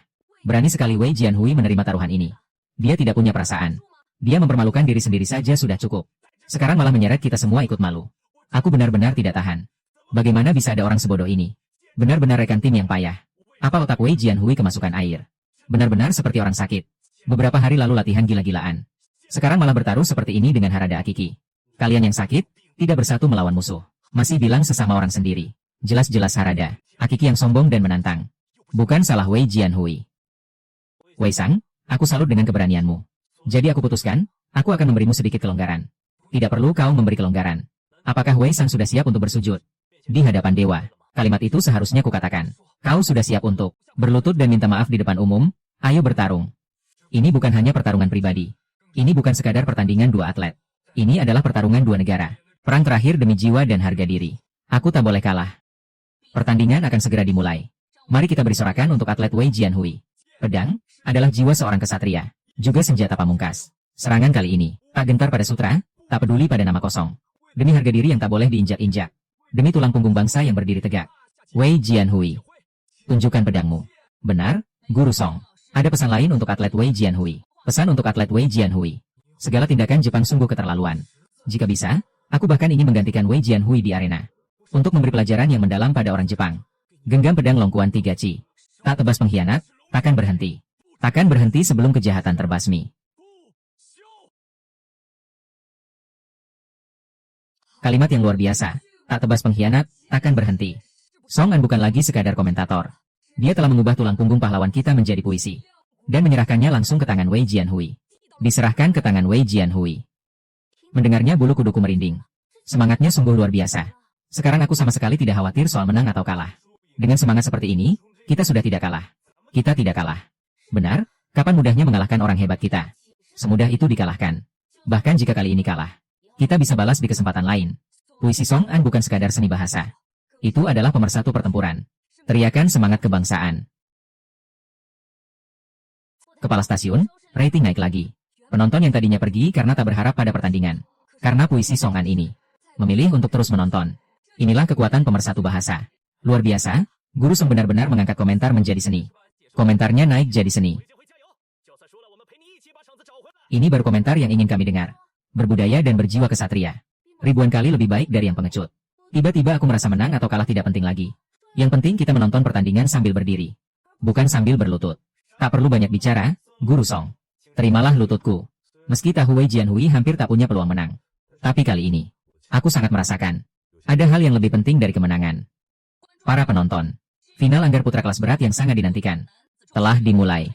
Berani sekali Wei Jianhui menerima taruhan ini. Dia tidak punya perasaan. Dia mempermalukan diri sendiri saja sudah cukup. Sekarang malah menyeret kita semua ikut malu. Aku benar-benar tidak tahan. Bagaimana bisa ada orang sebodoh ini? Benar-benar rekan tim yang payah. Apa otak Wei Jianhui kemasukan air? Benar-benar seperti orang sakit. Beberapa hari lalu latihan gila-gilaan. Sekarang malah bertaruh seperti ini dengan Harada Akiki. Kalian yang sakit, tidak bersatu melawan musuh. Masih bilang sesama orang sendiri. Jelas-jelas Harada Akiki yang sombong dan menantang. Bukan salah Wei Jianhui. Wei Sang, aku salut dengan keberanianmu. Jadi aku putuskan, aku akan memberimu sedikit kelonggaran. Tidak perlu kau memberi kelonggaran. Apakah Wei Sang sudah siap untuk bersujud? Di hadapan dewa, kalimat itu seharusnya kukatakan. Kau sudah siap untuk berlutut dan minta maaf di depan umum? Ayo bertarung. Ini bukan hanya pertarungan pribadi. Ini bukan sekadar pertandingan dua atlet. Ini adalah pertarungan dua negara. Perang terakhir demi jiwa dan harga diri. Aku tak boleh kalah. Pertandingan akan segera dimulai. Mari kita beri sorakan untuk atlet Wei Jianhui. Pedang adalah jiwa seorang kesatria, juga senjata pamungkas. Serangan kali ini tak gentar pada sutra, tak peduli pada nama kosong. Demi harga diri yang tak boleh diinjak-injak. Demi tulang punggung bangsa yang berdiri tegak. Wei Jianhui. Tunjukkan pedangmu. Benar, Guru Song. Ada pesan lain untuk atlet Wei Jianhui. Pesan untuk atlet Wei Jianhui. Segala tindakan Jepang sungguh keterlaluan. Jika bisa, aku bahkan ingin menggantikan Wei Jianhui di arena. Untuk memberi pelajaran yang mendalam pada orang Jepang. Genggam pedang Longkuan 3 Chi. Tak tebas pengkhianat, takkan berhenti. Takkan berhenti sebelum kejahatan terbasmi. Kalimat yang luar biasa. Tak tebas pengkhianat, takkan berhenti. Song An bukan lagi sekadar komentator. Dia telah mengubah tulang punggung pahlawan kita menjadi puisi. Dan menyerahkannya langsung ke tangan Wei Jianhui. Diserahkan ke tangan Wei Jianhui. Mendengarnya bulu kuduku merinding. Semangatnya sungguh luar biasa. Sekarang aku sama sekali tidak khawatir soal menang atau kalah. Dengan semangat seperti ini, kita sudah tidak kalah. Kita tidak kalah. Benar, kapan mudahnya mengalahkan orang hebat kita? Semudah itu dikalahkan. Bahkan jika kali ini kalah, kita bisa balas di kesempatan lain. Puisi Song An bukan sekadar seni bahasa. Itu adalah pemersatu pertempuran. Teriakan semangat kebangsaan. Kepala stasiun, rating naik lagi. Penonton yang tadinya pergi karena tak berharap pada pertandingan. Karena puisi Song An ini. Memilih untuk terus menonton. Inilah kekuatan pemersatu bahasa. Luar biasa, Guru Song benar-benar mengangkat komentar menjadi seni. Komentarnya naik jadi seni. Ini baru komentar yang ingin kami dengar. Berbudaya dan berjiwa kesatria. Ribuan kali lebih baik dari yang pengecut. Tiba-tiba aku merasa menang atau kalah tidak penting lagi. Yang penting kita menonton pertandingan sambil berdiri. Bukan sambil berlutut. Tak perlu banyak bicara, Guru Song. Terimalah lututku. Meski tahu Wei Jianhui hampir tak punya peluang menang. Tapi kali ini, aku sangat merasakan. Ada hal yang lebih penting dari kemenangan. Para penonton. Final anggar putra kelas berat yang sangat dinantikan. Telah dimulai.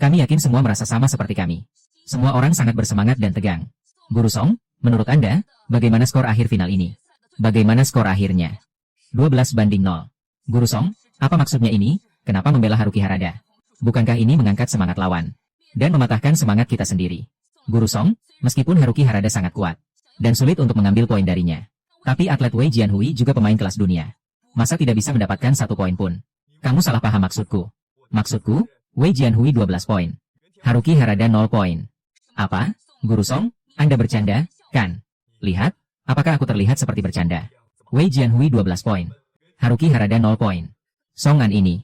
Kami yakin semua merasa sama seperti kami. Semua orang sangat bersemangat dan tegang. Guru Song, menurut Anda, bagaimana skor akhir final ini? Bagaimana skor akhirnya? 12-0. Guru Song, apa maksudnya ini? Kenapa membela Haruki Harada? Bukankah ini mengangkat semangat lawan? Dan mematahkan semangat kita sendiri? Guru Song, meskipun Haruki Harada sangat kuat. Dan sulit untuk mengambil poin darinya. Tapi atlet Wei Jianhui juga pemain kelas dunia. Masa tidak bisa mendapatkan 1 poin pun? Kamu salah paham maksudku. Maksudku, Wei Jianhui 12 poin. Haruki Harada 0 poin. Apa? Guru Song, Anda bercanda, kan? Lihat, apakah aku terlihat seperti bercanda? Wei Jianhui 12 poin. Haruki Harada 0 poin. Song An ini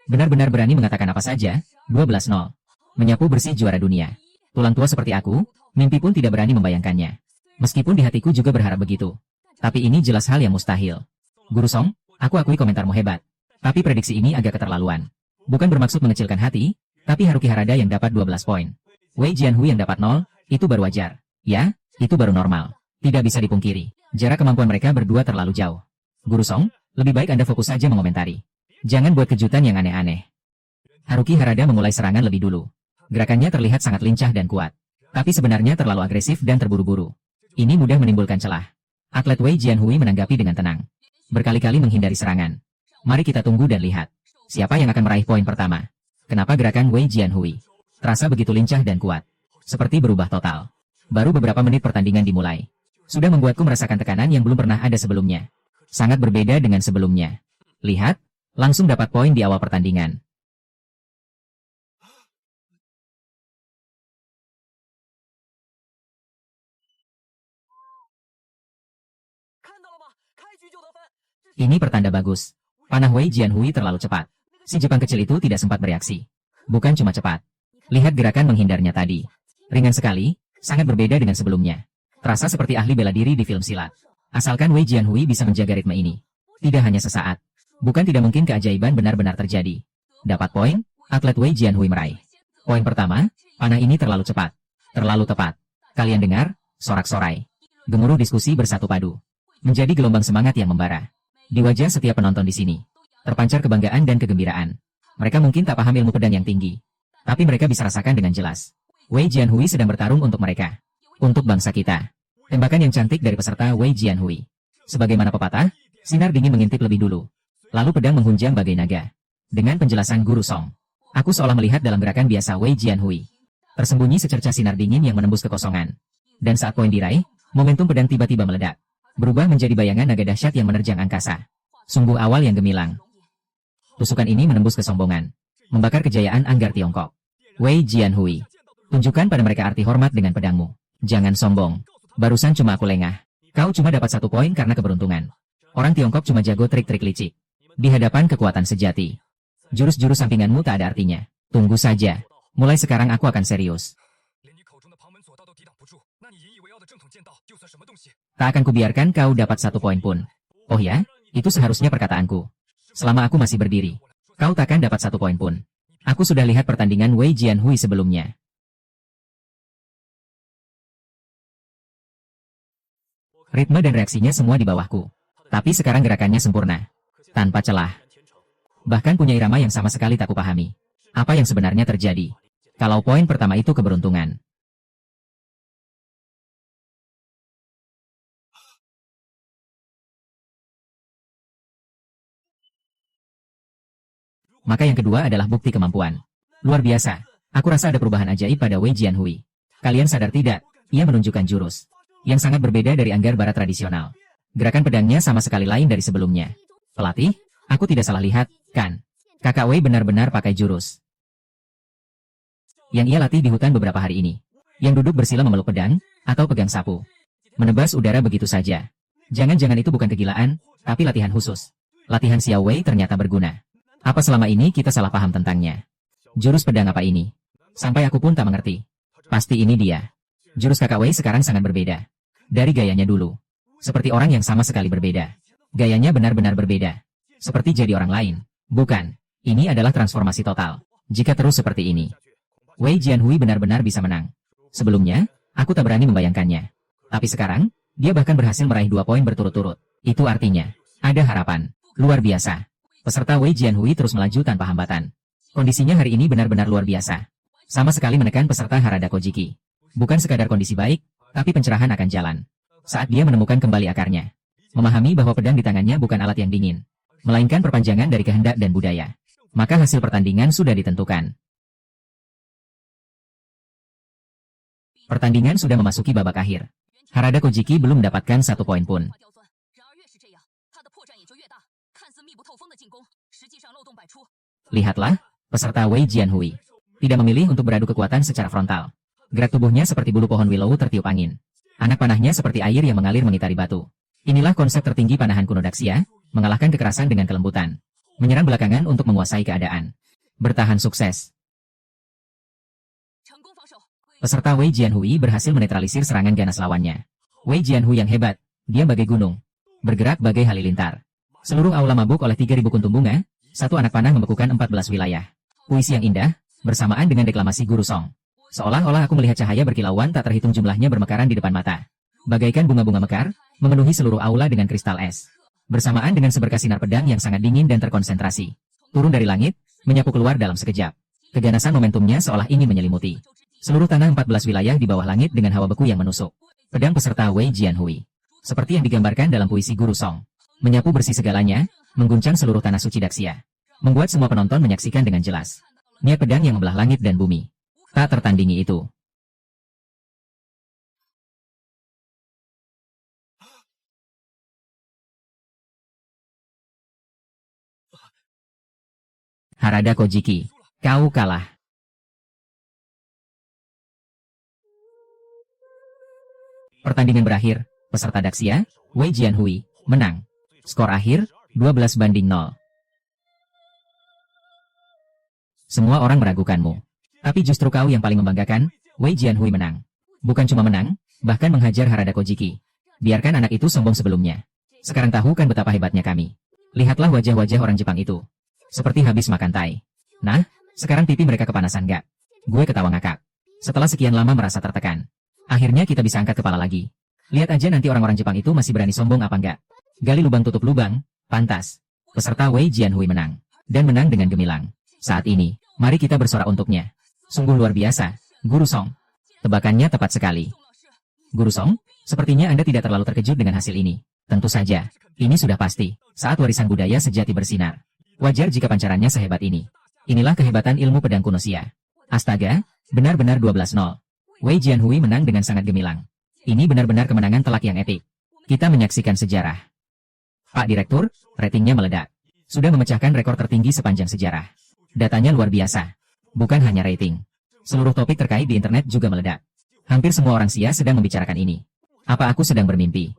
benar-benar berani mengatakan apa saja, 12-0. Menyapu bersih juara dunia. Tulang tua seperti aku, mimpi pun tidak berani membayangkannya. Meskipun di hatiku juga berharap begitu. Tapi ini jelas hal yang mustahil. Guru Song, aku akui komentarmu hebat. Tapi prediksi ini agak keterlaluan. Bukan bermaksud mengecilkan hati, tapi Haruki Harada yang dapat 12 poin. Wei Jianhui yang dapat 0, itu baru wajar. Ya, itu baru normal. Tidak bisa dipungkiri. Jarak kemampuan mereka berdua terlalu jauh. Guru Song, lebih baik Anda fokus saja mengomentari. Jangan buat kejutan yang aneh-aneh. Haruki Harada memulai serangan lebih dulu. Gerakannya terlihat sangat lincah dan kuat. Tapi sebenarnya terlalu agresif dan terburu-buru. Ini mudah menimbulkan celah. Atlet Wei Jianhui menanggapi dengan tenang. Berkali-kali menghindari serangan. Mari kita tunggu dan lihat. Siapa yang akan meraih poin pertama? Kenapa gerakan Wei Jianhui terasa begitu lincah dan kuat? Seperti berubah total. Baru beberapa menit pertandingan dimulai. Sudah membuatku merasakan tekanan yang belum pernah ada sebelumnya. Sangat berbeda dengan sebelumnya. Lihat, langsung dapat poin di awal pertandingan. Ini pertanda bagus. Panah Wei Jianhui terlalu cepat. Si Jepang kecil itu tidak sempat bereaksi. Bukan cuma cepat. Lihat gerakan menghindarnya tadi. Ringan sekali, sangat berbeda dengan sebelumnya. Terasa seperti ahli bela diri di film silat. Asalkan Wei Jianhui bisa menjaga ritme ini. Tidak hanya sesaat. Bukan tidak mungkin keajaiban benar-benar terjadi. Dapat poin, atlet Wei Jianhui meraih. Poin pertama, panah ini terlalu cepat. Terlalu tepat. Kalian dengar? Sorak-sorai. Gemuruh diskusi bersatu padu. Menjadi gelombang semangat yang membara. Di wajah setiap penonton di sini. Terpancar kebanggaan dan kegembiraan. Mereka mungkin tak paham ilmu pedang yang tinggi. Tapi mereka bisa rasakan dengan jelas. Wei Jianhui sedang bertarung untuk mereka. Untuk bangsa kita. Tembakan yang cantik dari peserta Wei Jianhui. Sebagaimana pepatah, sinar dingin mengintip lebih dulu. Lalu pedang menghunjam bagai naga. Dengan penjelasan Guru Song. Aku seolah melihat dalam gerakan biasa Wei Jianhui. Tersembunyi secercah sinar dingin yang menembus kekosongan. Dan saat poin diraih, momentum pedang tiba-tiba meledak. Berubah menjadi bayangan naga dahsyat yang menerjang angkasa. Sungguh awal yang gemilang. Tusukan ini menembus kesombongan. Membakar kejayaan Anggar Tiongkok. Wei Jianhui. Tunjukkan pada mereka arti hormat dengan pedangmu. Jangan sombong. Barusan cuma aku lengah. Kau cuma dapat 1 poin karena keberuntungan. Orang Tiongkok cuma jago trik-trik licik. Di hadapan kekuatan sejati. Jurus-jurus sampinganmu tak ada artinya. Tunggu saja. Mulai sekarang aku akan serius. Tak akan kubiarkan kau dapat 1 poin pun. Oh ya, itu seharusnya perkataanku. Selama aku masih berdiri, kau takkan dapat 1 poin pun. Aku sudah lihat pertandingan Wei Jianhui sebelumnya. Ritme dan reaksinya semua di bawahku. Tapi sekarang gerakannya sempurna. Tanpa celah. Bahkan punya irama yang sama sekali tak kupahami. Apa yang sebenarnya terjadi? Kalau poin pertama itu keberuntungan. Maka yang kedua adalah bukti kemampuan. Luar biasa. Aku rasa ada perubahan ajaib pada Wei Jianhui. Kalian sadar tidak? Ia menunjukkan jurus yang sangat berbeda dari Anggar Barat tradisional. Gerakan pedangnya sama sekali lain dari sebelumnya. Pelatih, aku tidak salah lihat, kan? Kakak Wei benar-benar pakai jurus yang ia latih di hutan beberapa hari ini. Yang duduk bersila memeluk pedang, atau pegang sapu. Menebas udara begitu saja. Jangan-jangan itu bukan kegilaan, tapi latihan khusus. Latihan Xiao Wei ternyata berguna. Apa selama ini kita salah paham tentangnya? Jurus pedang apa ini? Sampai aku pun tak mengerti. Pasti ini dia. Jurus kakak Wei sekarang sangat berbeda. Dari gayanya dulu. Seperti orang yang sama sekali berbeda. Gayanya benar-benar berbeda. Seperti jadi orang lain. Bukan. Ini adalah transformasi total. Jika terus seperti ini, Wei Jianhui benar-benar bisa menang. Sebelumnya, aku tak berani membayangkannya. Tapi sekarang, dia bahkan berhasil meraih 2 poin berturut-turut. Itu artinya, ada harapan. Luar biasa. Peserta Wei Jianhui terus melaju tanpa hambatan. Kondisinya hari ini benar-benar luar biasa. Sama sekali menekan peserta Harada Kojiki. Bukan sekadar kondisi baik, tapi pencerahan akan jalan. Saat dia menemukan kembali akarnya. Memahami bahwa pedang di tangannya bukan alat yang dingin. Melainkan perpanjangan dari kehendak dan budaya. Maka hasil pertandingan sudah ditentukan. Pertandingan sudah memasuki babak akhir. Harada Kojiki belum mendapatkan 1 poin pun. Lihatlah, peserta Wei Jianhui tidak memilih untuk beradu kekuatan secara frontal. Gerak tubuhnya seperti bulu pohon willow tertiup angin. Anak panahnya seperti air yang mengalir mengitari batu. Inilah konsep tertinggi panahan kuno Daxia, mengalahkan kekerasan dengan kelembutan. Menyerang belakangan untuk menguasai keadaan. Bertahan sukses. Peserta Wei Jianhui berhasil menetralisir serangan ganas lawannya. Wei Jianhui yang hebat, dia bagai gunung. Bergerak bagai halilintar. Seluruh aula mabuk oleh 3.000 kuntum bunga, satu anak panah membekukan 14 wilayah. Puisi yang indah, bersamaan dengan deklamasi Guru Song. Seolah-olah aku melihat cahaya berkilauan tak terhitung jumlahnya bermekaran di depan mata. Bagaikan bunga-bunga mekar, memenuhi seluruh aula dengan kristal es. Bersamaan dengan seberkas sinar pedang yang sangat dingin dan terkonsentrasi. Turun dari langit, menyapu keluar dalam sekejap. Keganasan momentumnya seolah ingin menyelimuti seluruh tanah 14 wilayah di bawah langit dengan hawa beku yang menusuk. Pedang peserta Wei Jianhui. Seperti yang digambarkan dalam puisi Guru Song. Menyapu bersih segalanya, mengguncang seluruh tanah suci Daxia. Membuat semua penonton menyaksikan dengan jelas. Niat pedang yang membelah langit dan bumi. Tak tertandingi itu. Harada Kojiki, kau kalah. Pertandingan berakhir, peserta Daxia, Wei Jianhui, menang. Skor akhir, 12-0. Semua orang meragukanmu. Tapi justru kau yang paling membanggakan, Wei Jianhui menang. Bukan cuma menang, bahkan menghajar Harada Kojiki. Biarkan anak itu sombong sebelumnya. Sekarang tahu kan betapa hebatnya kami. Lihatlah wajah-wajah orang Jepang itu. Seperti habis makan tai. Nah, sekarang pipi mereka kepanasan gak? Gue ketawa ngakak. Setelah sekian lama merasa tertekan. Akhirnya kita bisa angkat kepala lagi. Lihat aja nanti orang-orang Jepang itu masih berani sombong apa enggak. Gali lubang tutup lubang, pantas. Peserta Wei Jianhui menang. Dan menang dengan gemilang. Saat ini, mari kita bersorak untuknya. Sungguh luar biasa, Guru Song. Tebakannya tepat sekali. Guru Song, sepertinya Anda tidak terlalu terkejut dengan hasil ini. Tentu saja, ini sudah pasti, saat warisan budaya sejati bersinar. Wajar jika pancarannya sehebat ini. Inilah kehebatan ilmu pedang kuno Xia. Astaga, benar-benar 12-0. Wei Jianhui menang dengan sangat gemilang. Ini benar-benar kemenangan telak yang epik. Kita menyaksikan sejarah. Pak Direktur, ratingnya meledak. Sudah memecahkan rekor tertinggi sepanjang sejarah. Datanya luar biasa. Bukan hanya rating. Seluruh topik terkait di internet juga meledak. Hampir semua orang Xia sedang membicarakan ini. Apa aku sedang bermimpi?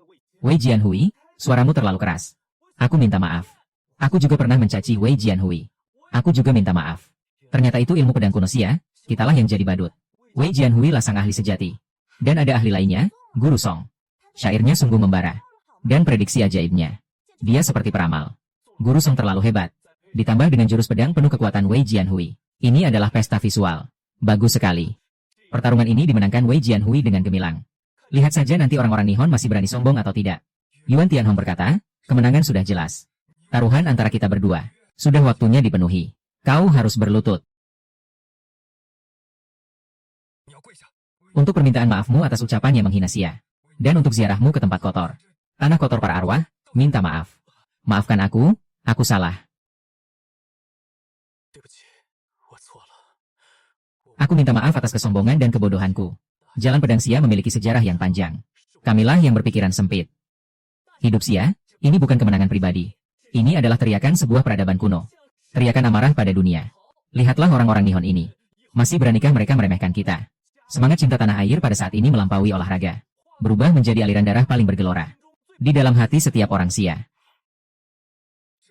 Wei Jianhui, suaramu terlalu keras. Aku minta maaf. Aku juga pernah mencaci Wei Jianhui. Aku juga minta maaf. Ternyata itu ilmu pedang kuno Xia, kitalah yang jadi badut. Wei Jianhui lah sang ahli sejati. Dan ada ahli lainnya, Guru Song. Syairnya sungguh membara. Dan prediksi ajaibnya. Dia seperti peramal. Guru Song terlalu hebat. Ditambah dengan jurus pedang penuh kekuatan Wei Jianhui. Ini adalah pesta visual. Bagus sekali. Pertarungan ini dimenangkan Wei Jianhui dengan gemilang. Lihat saja nanti orang-orang Nihon masih berani sombong atau tidak. Yuan Tianhong berkata, kemenangan sudah jelas. Taruhan antara kita berdua. Sudah waktunya dipenuhi. Kau harus berlutut. Untuk permintaan maafmu atas ucapan yang menghina Xia. Dan untuk ziarahmu ke tempat kotor. Tanah kotor para arwah, minta maaf. Maafkan aku salah. Aku minta maaf atas kesombongan dan kebodohanku. Jalan pedang Xia memiliki sejarah yang panjang. Kamilah yang berpikiran sempit. Hidup Xia, ini bukan kemenangan pribadi. Ini adalah teriakan sebuah peradaban kuno. Teriakan amarah pada dunia. Lihatlah orang-orang Nihon ini. Masih beranikah mereka meremehkan kita? Semangat cinta tanah air pada saat ini melampaui olahraga. Berubah menjadi aliran darah paling bergelora. Di dalam hati setiap orang Xia.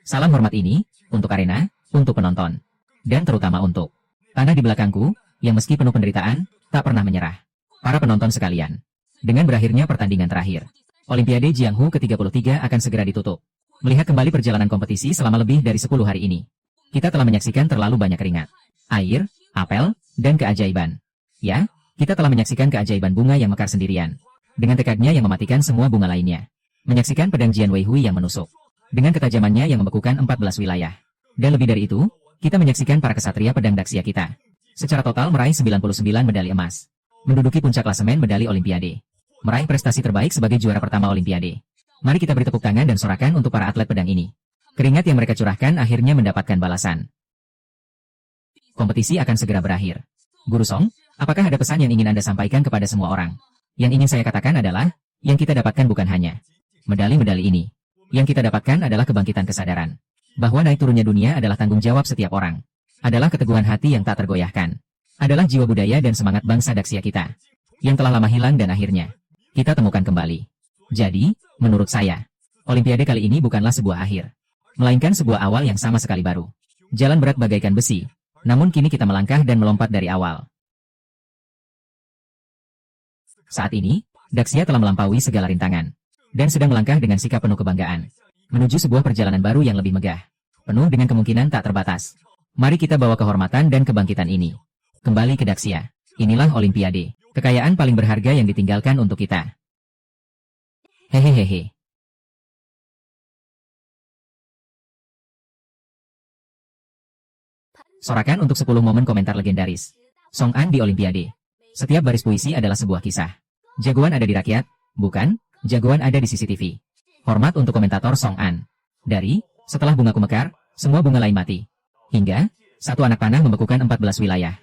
Salam hormat ini, untuk arena, untuk penonton. Dan terutama untuk tanah di belakangku, yang meski penuh penderitaan, tak pernah menyerah. Para penonton sekalian. Dengan berakhirnya pertandingan terakhir, Olimpiade Jianghu ke-33 akan segera ditutup. Melihat kembali perjalanan kompetisi selama lebih dari 10 hari ini. Kita telah menyaksikan terlalu banyak keringat, air, apel, dan keajaiban. Ya, kita telah menyaksikan keajaiban bunga yang mekar sendirian. Dengan tekadnya yang mematikan semua bunga lainnya. Menyaksikan pedang Jian Weihui yang menusuk. Dengan ketajamannya yang membekukan 14 wilayah. Dan lebih dari itu, kita menyaksikan para kesatria pedang Daxia kita. Secara total meraih 99 medali emas. Menduduki puncak klasemen medali Olimpiade. Meraih prestasi terbaik sebagai juara pertama Olimpiade. Mari kita beri tepuk tangan dan sorakan untuk para atlet pedang ini. Keringat yang mereka curahkan akhirnya mendapatkan balasan. Kompetisi akan segera berakhir. Guru Song, apakah ada pesan yang ingin Anda sampaikan kepada semua orang? Yang ingin saya katakan adalah, yang kita dapatkan bukan hanya medali-medali ini. Yang kita dapatkan adalah kebangkitan kesadaran. Bahwa naik turunnya dunia adalah tanggung jawab setiap orang. Adalah keteguhan hati yang tak tergoyahkan. Adalah jiwa budaya dan semangat bangsa Daxia kita. Yang telah lama hilang dan akhirnya kita temukan kembali. Jadi, menurut saya, Olimpiade kali ini bukanlah sebuah akhir. Melainkan sebuah awal yang sama sekali baru. Jalan berat bagaikan besi. Namun kini kita melangkah dan melompat dari awal. Saat ini, Daxia telah melampaui segala rintangan. Dan sedang melangkah dengan sikap penuh kebanggaan. Menuju sebuah perjalanan baru yang lebih megah. Penuh dengan kemungkinan tak terbatas. Mari kita bawa kehormatan dan kebangkitan ini kembali ke Daxia. Inilah Olimpiade. Kekayaan paling berharga yang ditinggalkan untuk kita. Hehehehe. Sorakan untuk 10 momen komentar legendaris. Song An di Olimpiade. Setiap baris puisi adalah sebuah kisah. Jagoan ada di rakyat, bukan, jagoan ada di CCTV. Hormat untuk komentator Song An. Dari, setelah bungaku mekar, semua bunga lain mati. Hingga, satu anak panah membekukan 14 wilayah.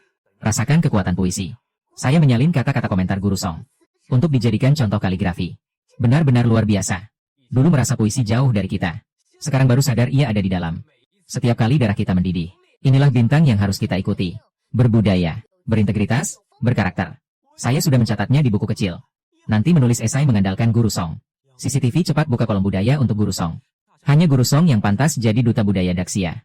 Rasakan kekuatan puisi. Saya menyalin kata-kata komentar Guru Song. Untuk dijadikan contoh kaligrafi. Benar-benar luar biasa. Dulu merasa puisi jauh dari kita. Sekarang baru sadar ia ada di dalam. Setiap kali darah kita mendidih. Inilah bintang yang harus kita ikuti. Berbudaya, berintegritas, berkarakter. Saya sudah mencatatnya di buku kecil. Nanti menulis esai mengandalkan Guru Song. CCTV cepat buka kolom budaya untuk Guru Song. Hanya Guru Song yang pantas jadi duta budaya Daxia.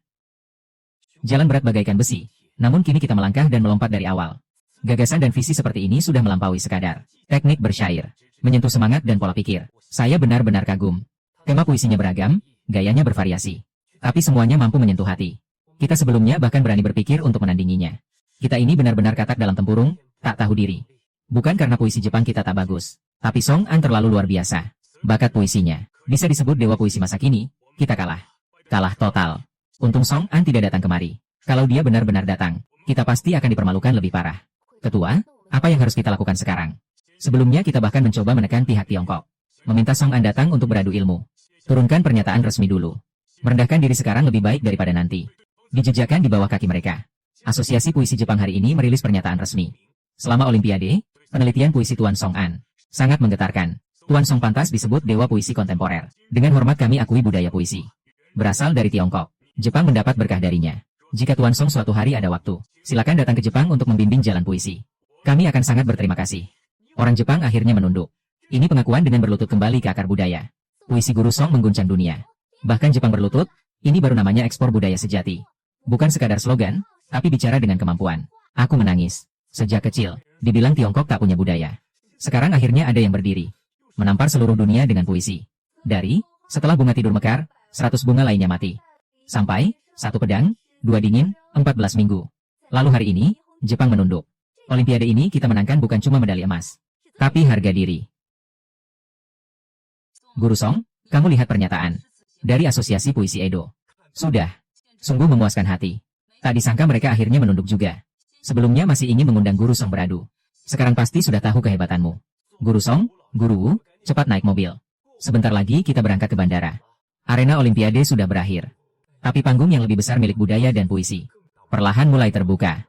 Jalan berat bagaikan besi. Namun kini kita melangkah dan melompat dari awal. Gagasan dan visi seperti ini sudah melampaui sekadar teknik bersyair, menyentuh semangat dan pola pikir. Saya benar-benar kagum. Tema puisinya beragam, gayanya bervariasi. Tapi semuanya mampu menyentuh hati. Kita sebelumnya bahkan berani berpikir untuk menandinginya. Kita ini benar-benar katak dalam tempurung, tak tahu diri. Bukan karena puisi Jepang kita tak bagus, tapi Song An terlalu luar biasa. Bakat puisinya bisa disebut dewa puisi masa kini. Kita kalah. Kalah total. Untung Song An tidak datang kemari. Kalau dia benar-benar datang, kita pasti akan dipermalukan lebih parah. Ketua, apa yang harus kita lakukan sekarang? Sebelumnya kita bahkan mencoba menekan pihak Tiongkok. Meminta Song An datang untuk beradu ilmu. Turunkan pernyataan resmi dulu. Merendahkan diri sekarang lebih baik daripada nanti. Dijejakkan di bawah kaki mereka. Asosiasi Puisi Jepang hari ini merilis pernyataan resmi. Selama Olimpiade, penelitian puisi Tuan Song An sangat menggetarkan. Tuan Song pantas disebut dewa puisi kontemporer. Dengan hormat kami akui budaya puisi. Berasal dari Tiongkok. Jepang mendapat berkah darinya. Jika Tuan Song suatu hari ada waktu, silakan datang ke Jepang untuk membimbing jalan puisi. Kami akan sangat berterima kasih. Orang Jepang akhirnya menunduk. Ini pengakuan dengan berlutut kembali ke akar budaya. Puisi Guru Song mengguncang dunia. Bahkan Jepang berlutut, ini baru namanya ekspor budaya sejati. Bukan sekadar slogan, tapi bicara dengan kemampuan. Aku menangis. Sejak kecil, dibilang Tiongkok tak punya budaya. Sekarang akhirnya ada yang berdiri. Menampar seluruh dunia dengan puisi. Dari, setelah bunga tidur mekar, 100 bunga lainnya mati. Sampai, 1 pedang, 2 dingin, 14 minggu. Lalu hari ini, Jepang menunduk. Olimpiade ini kita menangkan bukan cuma medali emas, tapi harga diri. Guru Song, kamu lihat pernyataan dari Asosiasi Puisi Edo. Sudah. Sungguh memuaskan hati. Tak disangka mereka akhirnya menunduk juga. Sebelumnya masih ingin mengundang Guru Song beradu. Sekarang pasti sudah tahu kehebatanmu. Guru Song, Guru Wu, cepat naik mobil. Sebentar lagi kita berangkat ke bandara. Arena Olimpiade sudah berakhir. Tapi panggung yang lebih besar milik budaya dan puisi perlahan mulai terbuka.